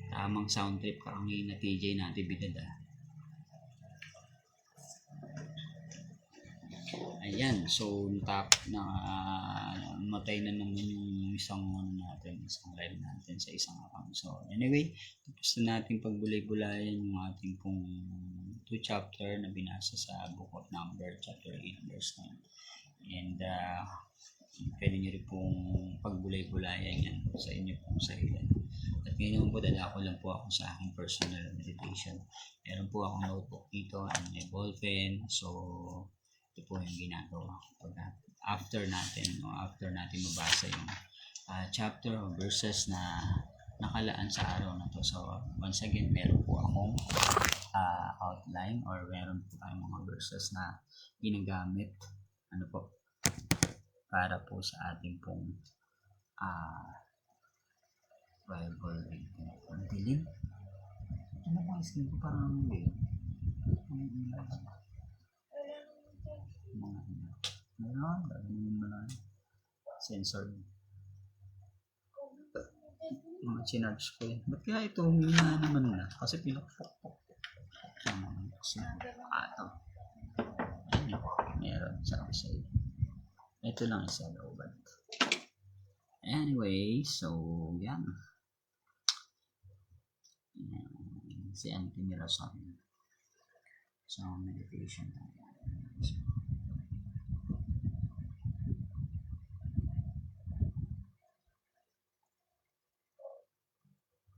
tamang sound trip ka kanina, TJ Natividad. Ayan, so matay na naman yung isang live natin sa isang account. So anyway, tapos na natin pagbulay-bulayan yung ating pong 2 chapter na binasa sa Book of Numbers, chapter 8, verse 9. And pwede nyo rin pong pagbulay-bulayan yan sa inyo pong sarili. At ngayon po, dadako lang po ako sa aking personal meditation. Meron po akong notebook dito and may ballpen. So, ito po yung ginagawa. After natin mabasa yung chapter o verses na nakalaan sa araw na to. So, once again, meron po akong outline or meron po tayong mga verses na ginagamit para po sa ating pong Bible reading. Ang dilim. Ito na mga screen ko parang ang dilim. Sensor. Mga chinarge ko yun. Ba't kaya ito humina naman na? Kasi pinakpok. Meron sa side. Ito lang isa looban. Anyway, so yan. Si Anthony Rason. So meditation tayo.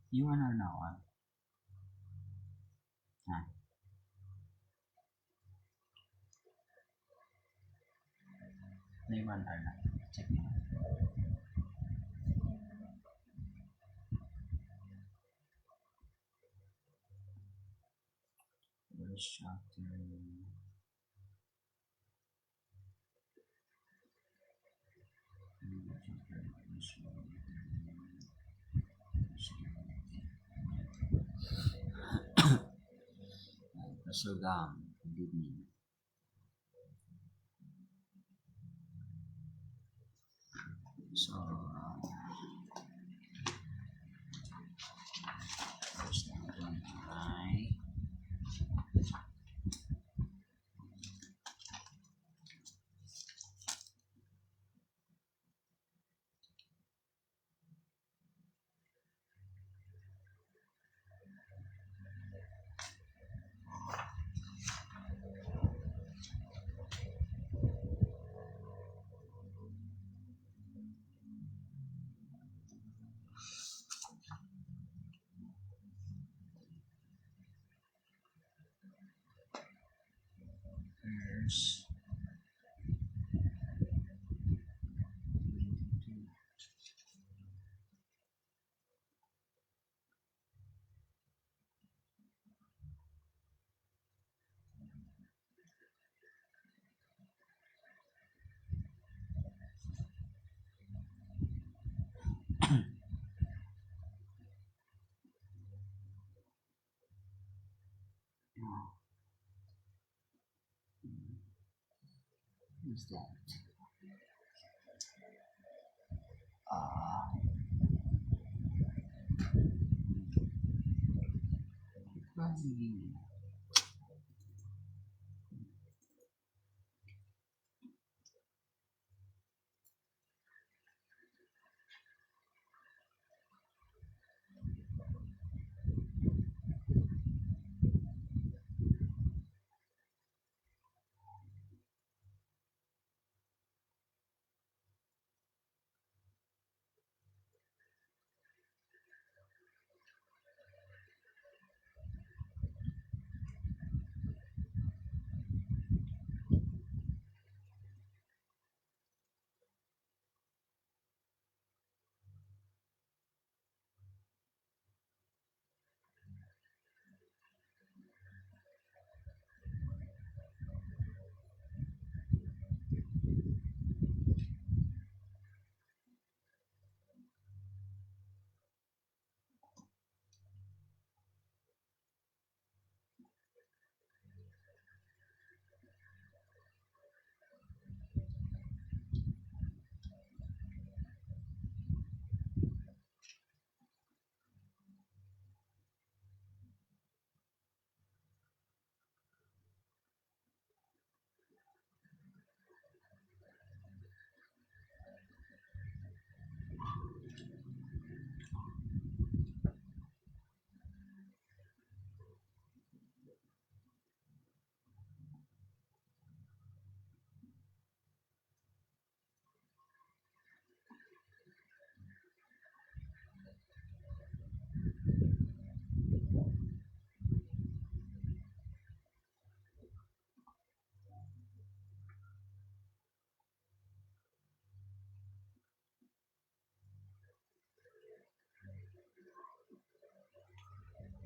You wanna know what? May 1 hour na. Check mo. First chapter. Pastor Gam, good evening. So, first natin ay verse 22. What's that? Probably.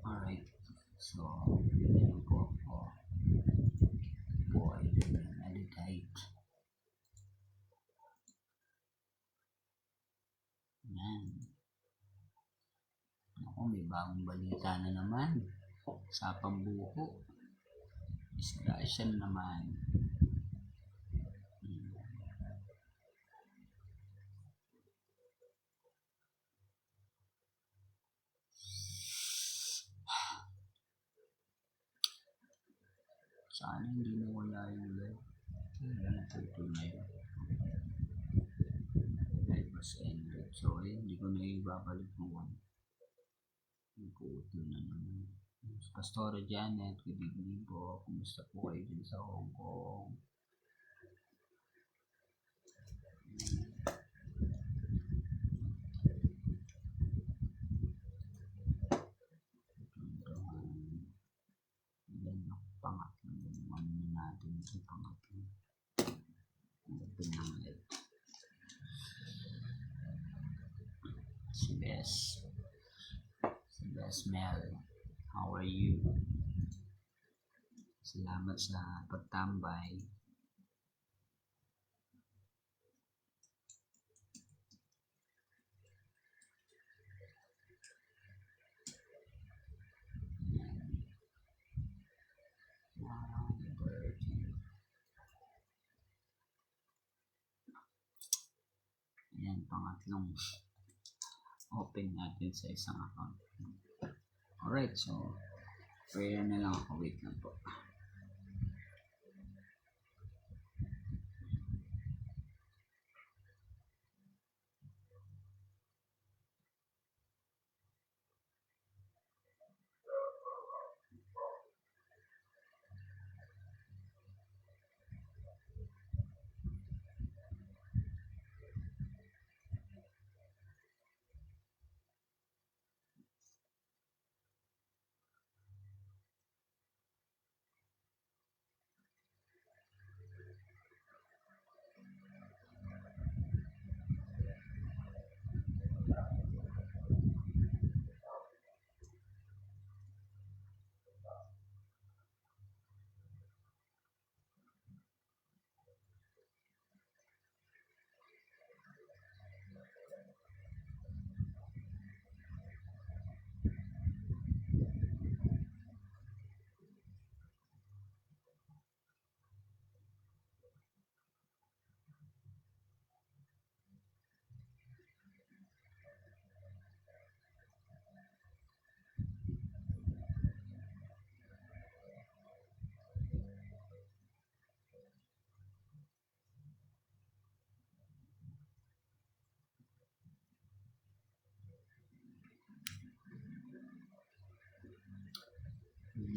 Alright. So, yun po ako. Po ay nag-edit. Yan. Ako, may bagong balita na naman. Sa pambuho. Discussion naman. Sana hindi nawala yung live. Wala na tutunay. Live was ended. So, ayun, hindi ko na ibabalik mo. Nagpuutol na naman. Pastora Janet, good evening po. Kumusta po kayo din sa Hong Kong? Yan ang pangatlo. Ano natin sa pangatlo? Ito na ulit. Si Bes Mel, how are you? Salamat sa pagtambay. Ayan, pangatlong open natin sa isang account. Alright, so prayer na lang ako. Wait lang po.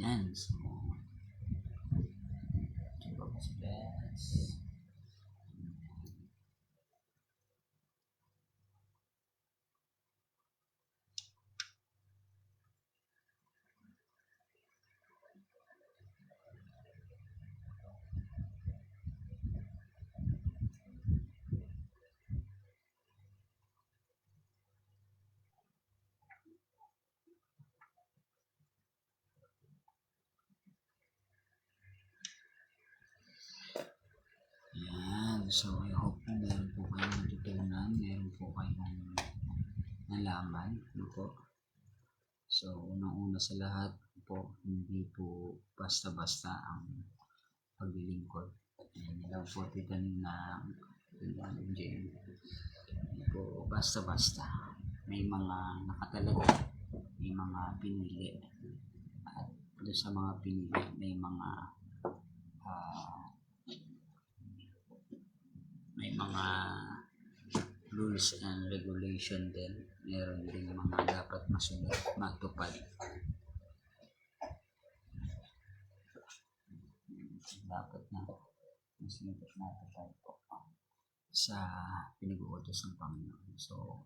Yan, so coba ko sa best. Yan, so I hope na meron po kayong natutunan, meron po kayong nalaman, ano po. So, unang-una sa lahat po, hindi po basta-basta ang paglilingkod. Ayan, ilaw po titanin na Jane. Hindi po basta-basta. May mga nakatalaga, may mga pinili. At doon sa mga pinili, may mga rules and regulation din. Meron din mga dapat masunod, matupad. Dapat na masunod at matupad po sa pinag-uutos ng Panginoon. So,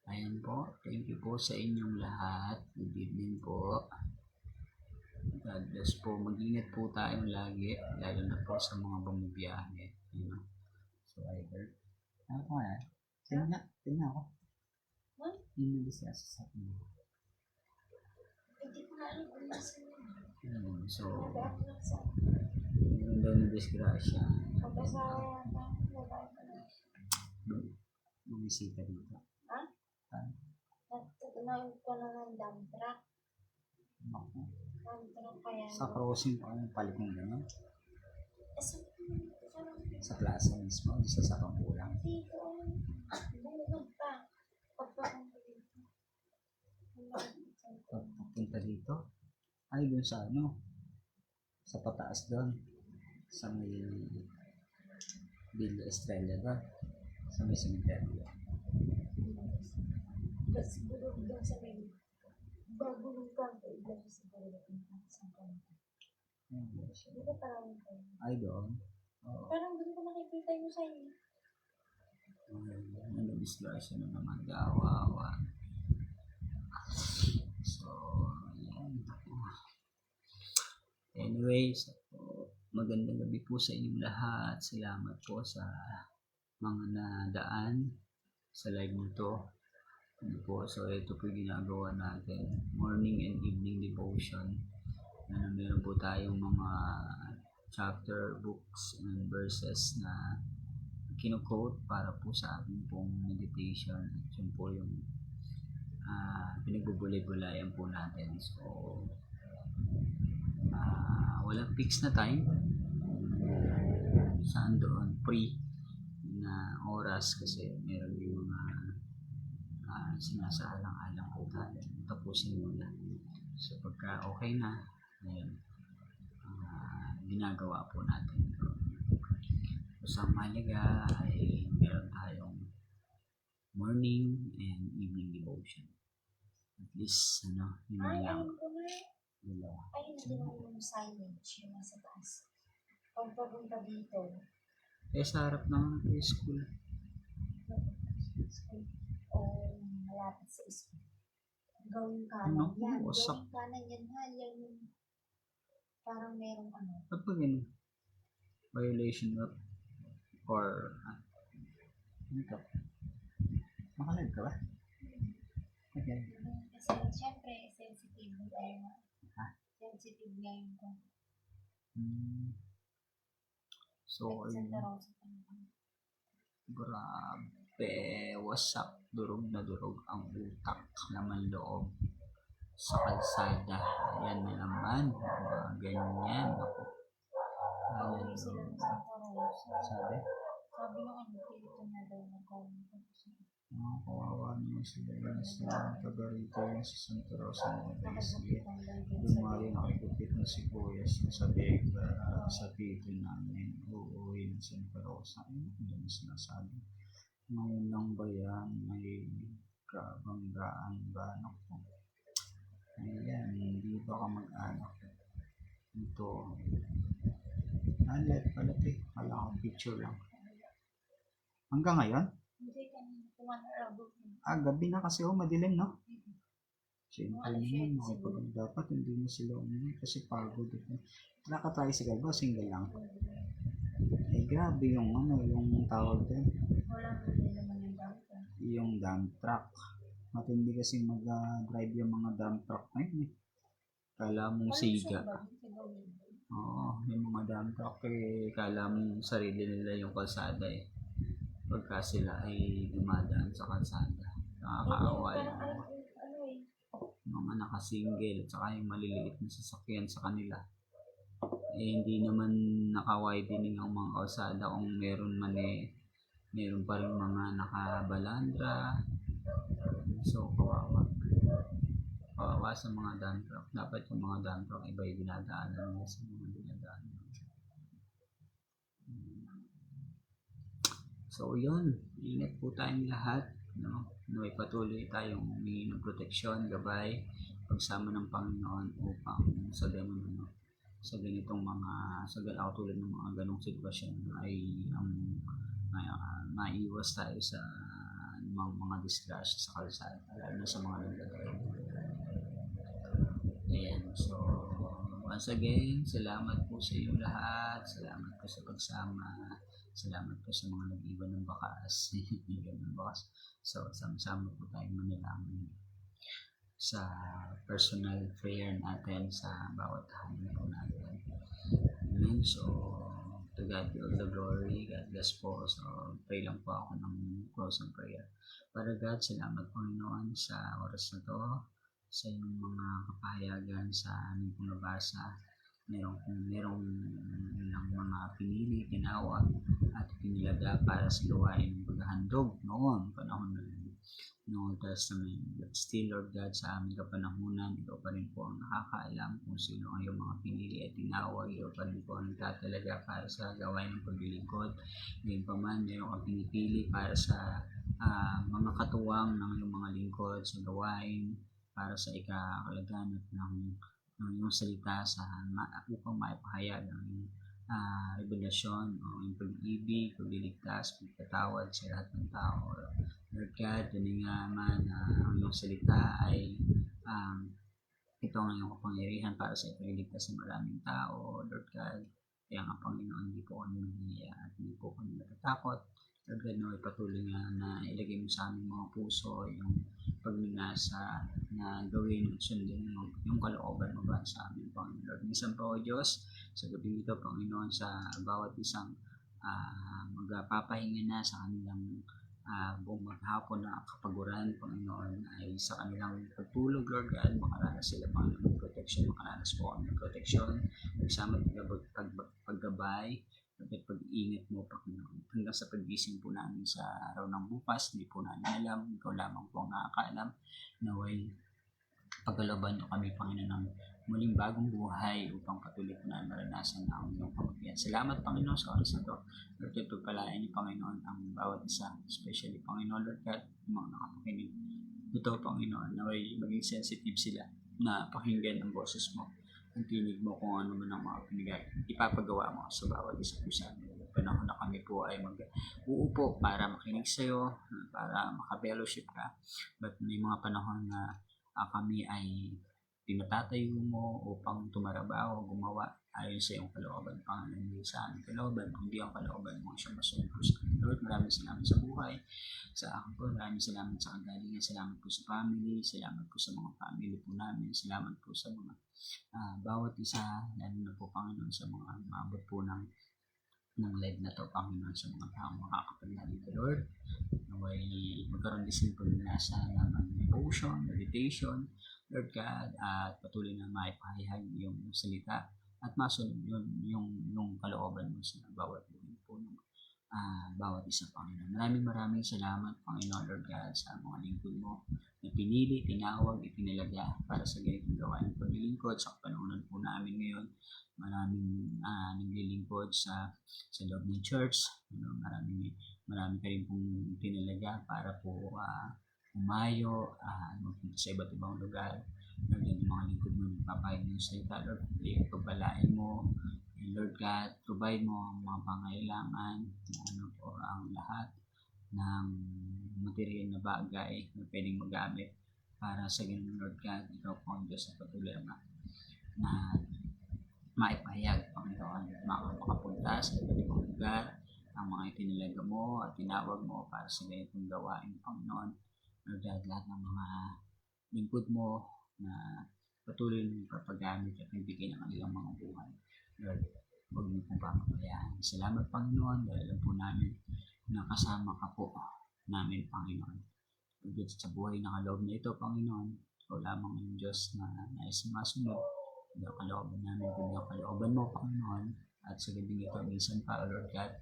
ayan po. Thank you po sa inyong lahat. Good evening po. God bless po. Mag-ingat po tayong lagi, lalo na po sa mga bumibiyahe. You know? So, I heard. Ano po yan? Tingnan ako. What? Yung nabisya sa akin. Hindi ko na alam kung nasa yun. So, Nabak na sa... meron daw na disgrasya. Pagkasawa yata, nabak na. Bumisita dito. Ha? Ah, Nagtutunan ko na ng dump truck. Naku. Dump truck kaya. Sa crossing pa kami palit ng gano'n. Sa Sa plaza mismo, di sa Kapampulang. dito, bumugod pa. Pagpapang ko dito. Papunta dito. Ay, doon sa ano. Sa pataas doon. Sa may Villa Estrella ba? Sa may cemetery. Tapos bulog doon sa may bagulong kanto, ibang sa bagulong kanto. Di ba parang Ay, doon. Oo. parang doon ko nakikita yung sa inyo. Ano, disgrasya na naman. Gawawa. So, ayan. Anyways, magandang gabi po sa inyong lahat. Salamat po sa mga nadaan sa live nito. Ano po, so ito po yung ginagawa natin. Morning and evening devotion. Meron po tayong mga chapter, books, and verses na kino-quote para po sa ating pong meditation. At yun po yung pinagbubulay-bulayan po natin. So, walang fix na time. Saan doon? Free na oras kasi meron yung mga sinasaalang-alang po tayo. Tapusin muna. So, pagka okay na, ayun, ginagawa po natin. So, ang mahalaga ay meron tayong morning and evening devotion. At least, yun lang. Ayun na din yung signage yung nasa taas. Pag papunta dito, Sa harap ng school. o malapit sa school. Gawing kanan yan. Wasak. Gawing kanan yan ha. Yan yung parang merong Ba't ba ganun? Violation of or ano to? Makalag ka ba? Okay. Kasi syempre, sensitive ngayon. Sensitive ngayon ko. So, ayun. Grabe. Wasak. Durog na durog ang utak. Laman loob. Sa kalsada. Ayan na naman. Ganyan. Ako. Ayan. Sabi? Sabi nung dito na daw nag-comment. Kawawa naman sila yun sa taga rito yun sa Santa Rosa ng Isli. Dumali nakikipit na si Kuya sa Vega, sa tito namin, uuwi ng Santa Rosa. Ayun, yung sinasabi. Ngayon lang ba yan? May kabanggaan ba? Naku. Ayan, hindi ba ka mag-anak? Ito. Alat, wala akong picture lang. Hanggang ngayon? Hindi kanina pumanarabot. Gabi na kasi madilim, no? Siyempre naman, dapat hindi mo sila kasi pagod. Naka-tricycle ba? Single lang? Grabe yung yung tawag din. Wala naman yung dump. Yung dump truck. Matindi kasi mag-drive yung mga dump truck ngayon. Kala mong siga. Oo, yung mga dump truck kala mong sarili nila yung kalsada pagka sila ay dumadaan sa kalsada. Nakakaawa yung mga nakasingle at saka yung maliliit na sasakyan sa kanila. Hindi naman naka-widening ang mga kalsada kung meron man meron pa rin mga nakabalandra. So, kawawa sa mga dump truck. Dapat yung mga dump truck iba yung dinadaanan nila sa mga dinadaanan. So, yun. Ingat po tayong lahat. May patuloy tayong humingi ng proteksyon, gabay, pagsama ng Panginoon upang sa ganitong tulad ng mga ganong sitwasyon ay maiwas tayo sa mga disgrasya sa kalsada, lalo na sa mga nagdadrive. Ayan. So, once again, salamat po sa inyo lahat. Salamat po sa pagsama. Salamat po sa mga nag-iwan ng bakas. So, sama-sama po tayong manalangin sa personal prayer natin sa bawat hangin po natin. Amen. So, to God be all the glory. God bless po. So, pray lang po ako ng closing prayer. Para God, salamat Panginoon sa oras na to, sa inyong mga kapahayagan sa aming pong nabasa. Merong ng mga pinili, tinawag at pinilaga para sa gawain ng paghahandog noon, panahon ng Old Testament. But still, Lord God, sa aming kapanahunan, ikaw pa rin po ang nakakaalam kung sino ang iyong mga pinili at tinawag. Ikaw pa rin po ang nagtatalaga para sa gawain ng paglilingkod. Ngayon pa man, mayroon kang pinipili para sa mga katuwang ng iyong mga lingkod sa gawain, para sa ikakalaganap ng iyong salita upang maipahayag ang revelasyon o yung pag-ibig, pagliligtas, pagkatawad sa lahat ng tao. Lord God, dali nga man ang iyong salita ay ito ang iyong kapangyarihan para sa ipagliligtas ng maraming tao. Lord God, kaya nga Panginoon, hindi po kami mahihiya at hindi po kami natatakot Lord God, naway patuloy nga na ilagay mo sa aming mga puso yung pagminasa na gawin at sundin mo yung kalooban mo ba sa amin, Panginoon Lord. Minsan po, O Diyos, sa gabi ito, Panginoon, sa bawat isang magpapahinga na sa kanilang buong maghapon na kapaguran, Panginoon, ay sa kanilang pagtulog, Lord God, makaranas sila, Panginoon, ng protection, makaranas po kami ng protection, kasama paggabay, at pag-iingat mo, Panginoon. Hanggang sa pag-gising po namin sa araw ng bukas, hindi po namin alam, ikaw lamang po ang nakakaalam, naway pagkalooban nyo kami, Panginoon, ng muling bagong buhay upang patuloy po namin maranasan ang iyong pamagyan. Salamat, Panginoon, sa oras na ito. Lord God, pagpalain niyo, Panginoon, ang bawat isa, especially, Panginoon, Lord God, yung mga nakapakinig. Ito, Panginoon, naway maging sensitive sila na pakinggan ang boses mo, ang tinig mo kung ano man ang mga pinigay. Ipapagawa mo sa bawat isa po sa amin. Panahon na kami po ay mag-uupo para makinig sa iyo, para maka-fellowship ka. But may mga panahon na kami ay pinatatayo mo upang tumarabaho, gumawa ayon sa iyong kalooban, Panginoon, hindi sa aming kalooban, kundi ang kalooban mo siya masunod po sa amin. Lord, maraming salamat sa buhay, sa akin po, maraming salamat sa kagalingan, salamat po sa family, salamat po sa mga family po namin, salamat po sa mga bawat isa, lalo na po, Panginoon, sa mga maabot po ng live na to, Panginoon, sa mga taong makakapagla dito, Lord. Naway magkaroon din sila pagnasa ng devotion, meditation, Lord God, at patuloy na maipahayag yung salita at masunod yung kalooban mo sa bawat buhay po ng bawat isa, Panginoon. Maraming salamat, Panginoon, Lord God, sa mga lingkod mo na pinili, tinawag, ipinalaga para sa ganitong gawain ng paglilingkod sa kapanoonan po namin ngayon. Maraming naglilingkod sa loob ng church. Marami ka rin pong tinalaga para po umayo, magpunta sa iba't ibang lugar. Lord, yung mga lingkod mo, nagpapahid ng salita, Lord, pagbalain mo, Lord God, provide mo ang mga pangailangan, po ang lahat ng material na bagay na pwedeng magamit para sa ganun, Lord God, ikaw po ang Diyos sa patuloy na maipahayag, Panginoon, makapunta sa iba't ibang lugar, ang mga itinalaga mo at tinawag mo para sa ganitong gawain, Panginoon. Lord God, lahat ng mga lingkod mo na patuloy ng papagamit at nagbigay ng kanilang mga buhay. Lord, huwag mo pong papabayaan. Salamat, Panginoon, dahil alam po namin na kasama ka po namin, Panginoon. Lord, sa buhay na kaloob na ito, Panginoon, ikaw lamang ang Diyos na nais masunod. Hindi ang kalooban namin, kundi ang kalooban mo, Panginoon. At sa gabi ito, minsan pa, Lord God,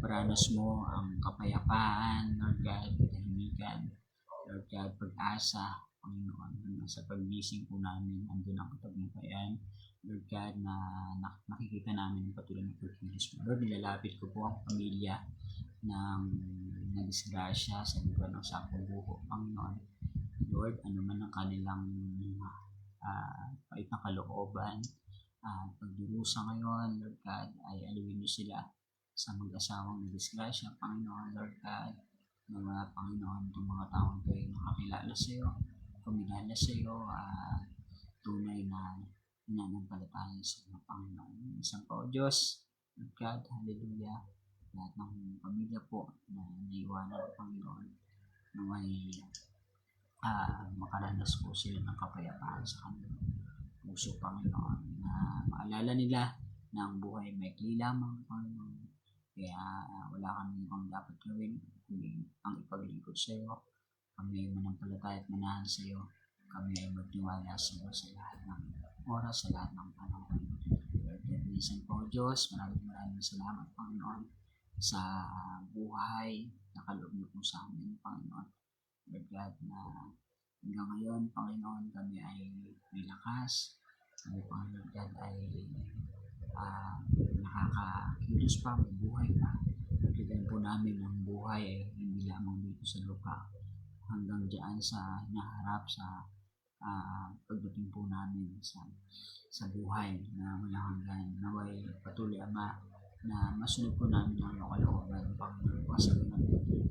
paranas mo ang kapayapaan, Lord God, katahimikan, Lord God, pag-asa, Panginoon, hanggang sa pag-gising po namin, andun ang katagumpayan, Lord God, na nakikita namin ang patuloy ng pagkilos mo. Lord, nilalapit ko po ang pamilya ng nadisgrasya sa lugar ng Sapong Buho, Panginoon. Lord, ano man ang kanilang pait na kalooban, pagdurusa ngayon, Lord God, ay aluin niyo sila sa mag-asawang nadisgrasya, Panginoon, Lord God, mga Panginoon, itong mga taong kayo nakakilala sa iyo, kumilala sa iyo, tunay na nananampalataya sa mga Panginoon. Isang po, Diyos, Lord God, hallelujah, lahat ng pamilya po na naiwanan ng Panginoon, na may makaranas po sila ng kapayapaan sa kanilang puso, Panginoon, na maalala nila na ang buhay may lamang, Panginoon. Kaya wala kami ibang dapat gawin kundi ang ipaglingkod sa iyo. Kami ay manampalataya at manahan sa iyo. Kami ay magtiwala sa iyo sa lahat ng oras, sa lahat ng panahon. Lord, minsan po, Diyos, maraming salamat, Panginoon, sa buhay na kaloob mo po sa amin, Panginoon. Lord God, na hanggang ngayon, Panginoon, kami ay may lakas. Kami, Panginoon God, ay nakakakilos pa, may buhay pa. Pagkitan po namin ang buhay ay hindi lamang dito sa lupa, hanggang dyan sa naharap sa pagdating po namin sa buhay na walang hanggan. Naway patuloy, Ama, na masunod po namin ang iyong kalooban, Panginoon. Kasi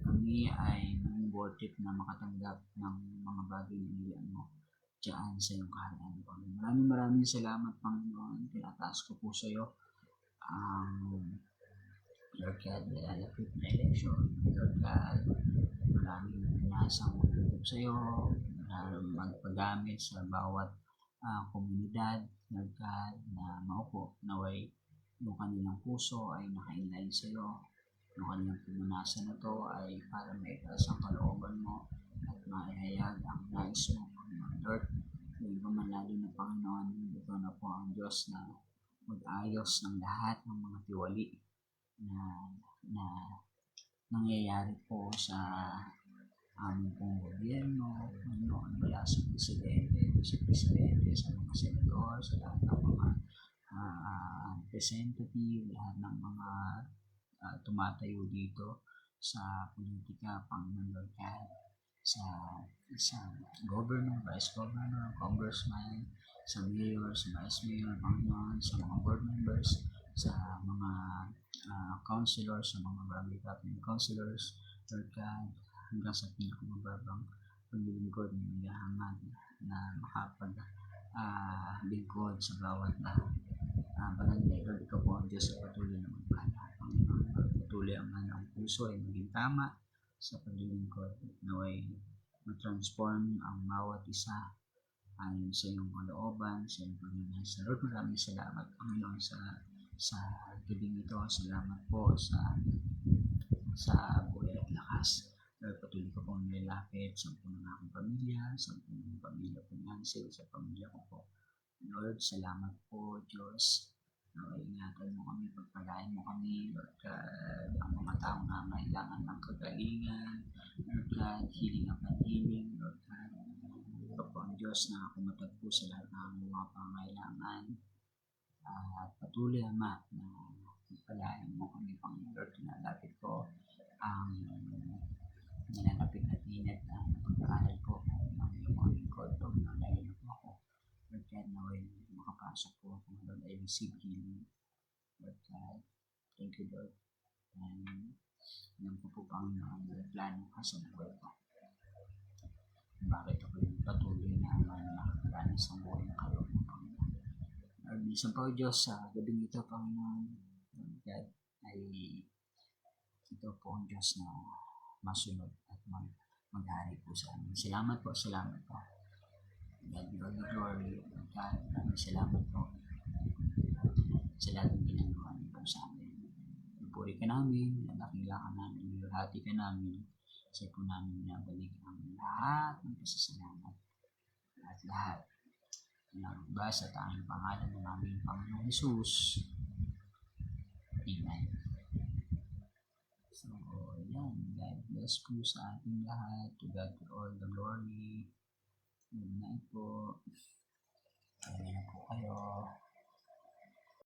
kami ay worth it na makatanggap ng mga bagay na nilian mo dyan sa iyong kaharian, Panginoon. Maraming salamat, Panginoon. Tinataas ko po sa iyo Lord God, lalapit na election. Lord God, maraming nasang magtutog sa iyo, magpagamit sa bawat komunidad, Lord God, na maupo, naway yung kanilang puso ay nakainlay sa iyo. Yung kanilang pumanasan na to ay para maitaas ang kalooban mo at maihayag ang nais mo, Lord. Yung pamanlalo na Panginoon, ito na po ang Diyos na mag-ayos ng lahat ng mga tiwali na nangyayari po sa aming pong gobyerno, mula sa presidente, sa mga senador, sa lahat ng mga representative, lahat ng mga tumatayo dito sa politika, Panginoon Lord God, sa governor, vice governor, congressman, sa mayor, sa vice mayor, Panginoon, sa mga board members, sa mga councilors, sa mga barangay captain councilors, Lord God, hanggang sa pinakamababang paglilingkod ng nagahangad na lingkod sa bawat barangay. Lord, ikaw po ang Diyos sa patuloy na magpala. Panginoon, patuloy ang ang puso ay maging tama sa paglilingkod. Naway matransform ang bawat isa ayon sa iyong kalooban, sa iyong Panginoon. Sa Lord, maraming salamat, Panginoon, sa gabing ito. Salamat po sa buhay at lakas. Lord, patuloy ko pong nilapit sa ng aking pamilya, sa ng pamilya po Nancy, sa pamilya ko po. Lord, salamat po, Diyos. Ingatan mo kami, pagpalain mo kami, Lord God, ang mga taong na kailangan ng kagalingan, Lord God, healing upon healing, Lord God. Ito po ang Diyos na kumatag po sa lahat ng mga pangailangan. At patuloy, Ama, na pagpalain mo kami, Panginoon, Lord, nalapit ko ang nilalapit na tinit na pag-aaral ko ng mga lingkod o nalayo na po ako. Lord God, naway makapasok po ako doon ay receive healing. Lord God, thank you, Lord. And alam ko po Panginoon ang plano ka sa buhay ko. Bakit ako yung patuloy na nakakaranas ng buhay ng kaloob ng Panginoon. Lord, minsan po Diyos sa gabing ito, Panginoon, Lord God, ay ito po ang Diyos na masunod at maghari po sa amin. Salamat po. God be all the glory. God, maraming salamat po sa lahat ng ginagawa niyo po sa amin. Pupuri ka namin, nakakila ka namin, nilahati ka namin, kasi po namin nabalik ang lahat ng pasasalamat at lahat ng ba sa tanging pangalan ng aming Panginoong Jesus. Amen. So, yan. God bless po sa ating lahat. To God be all the glory. Good night po.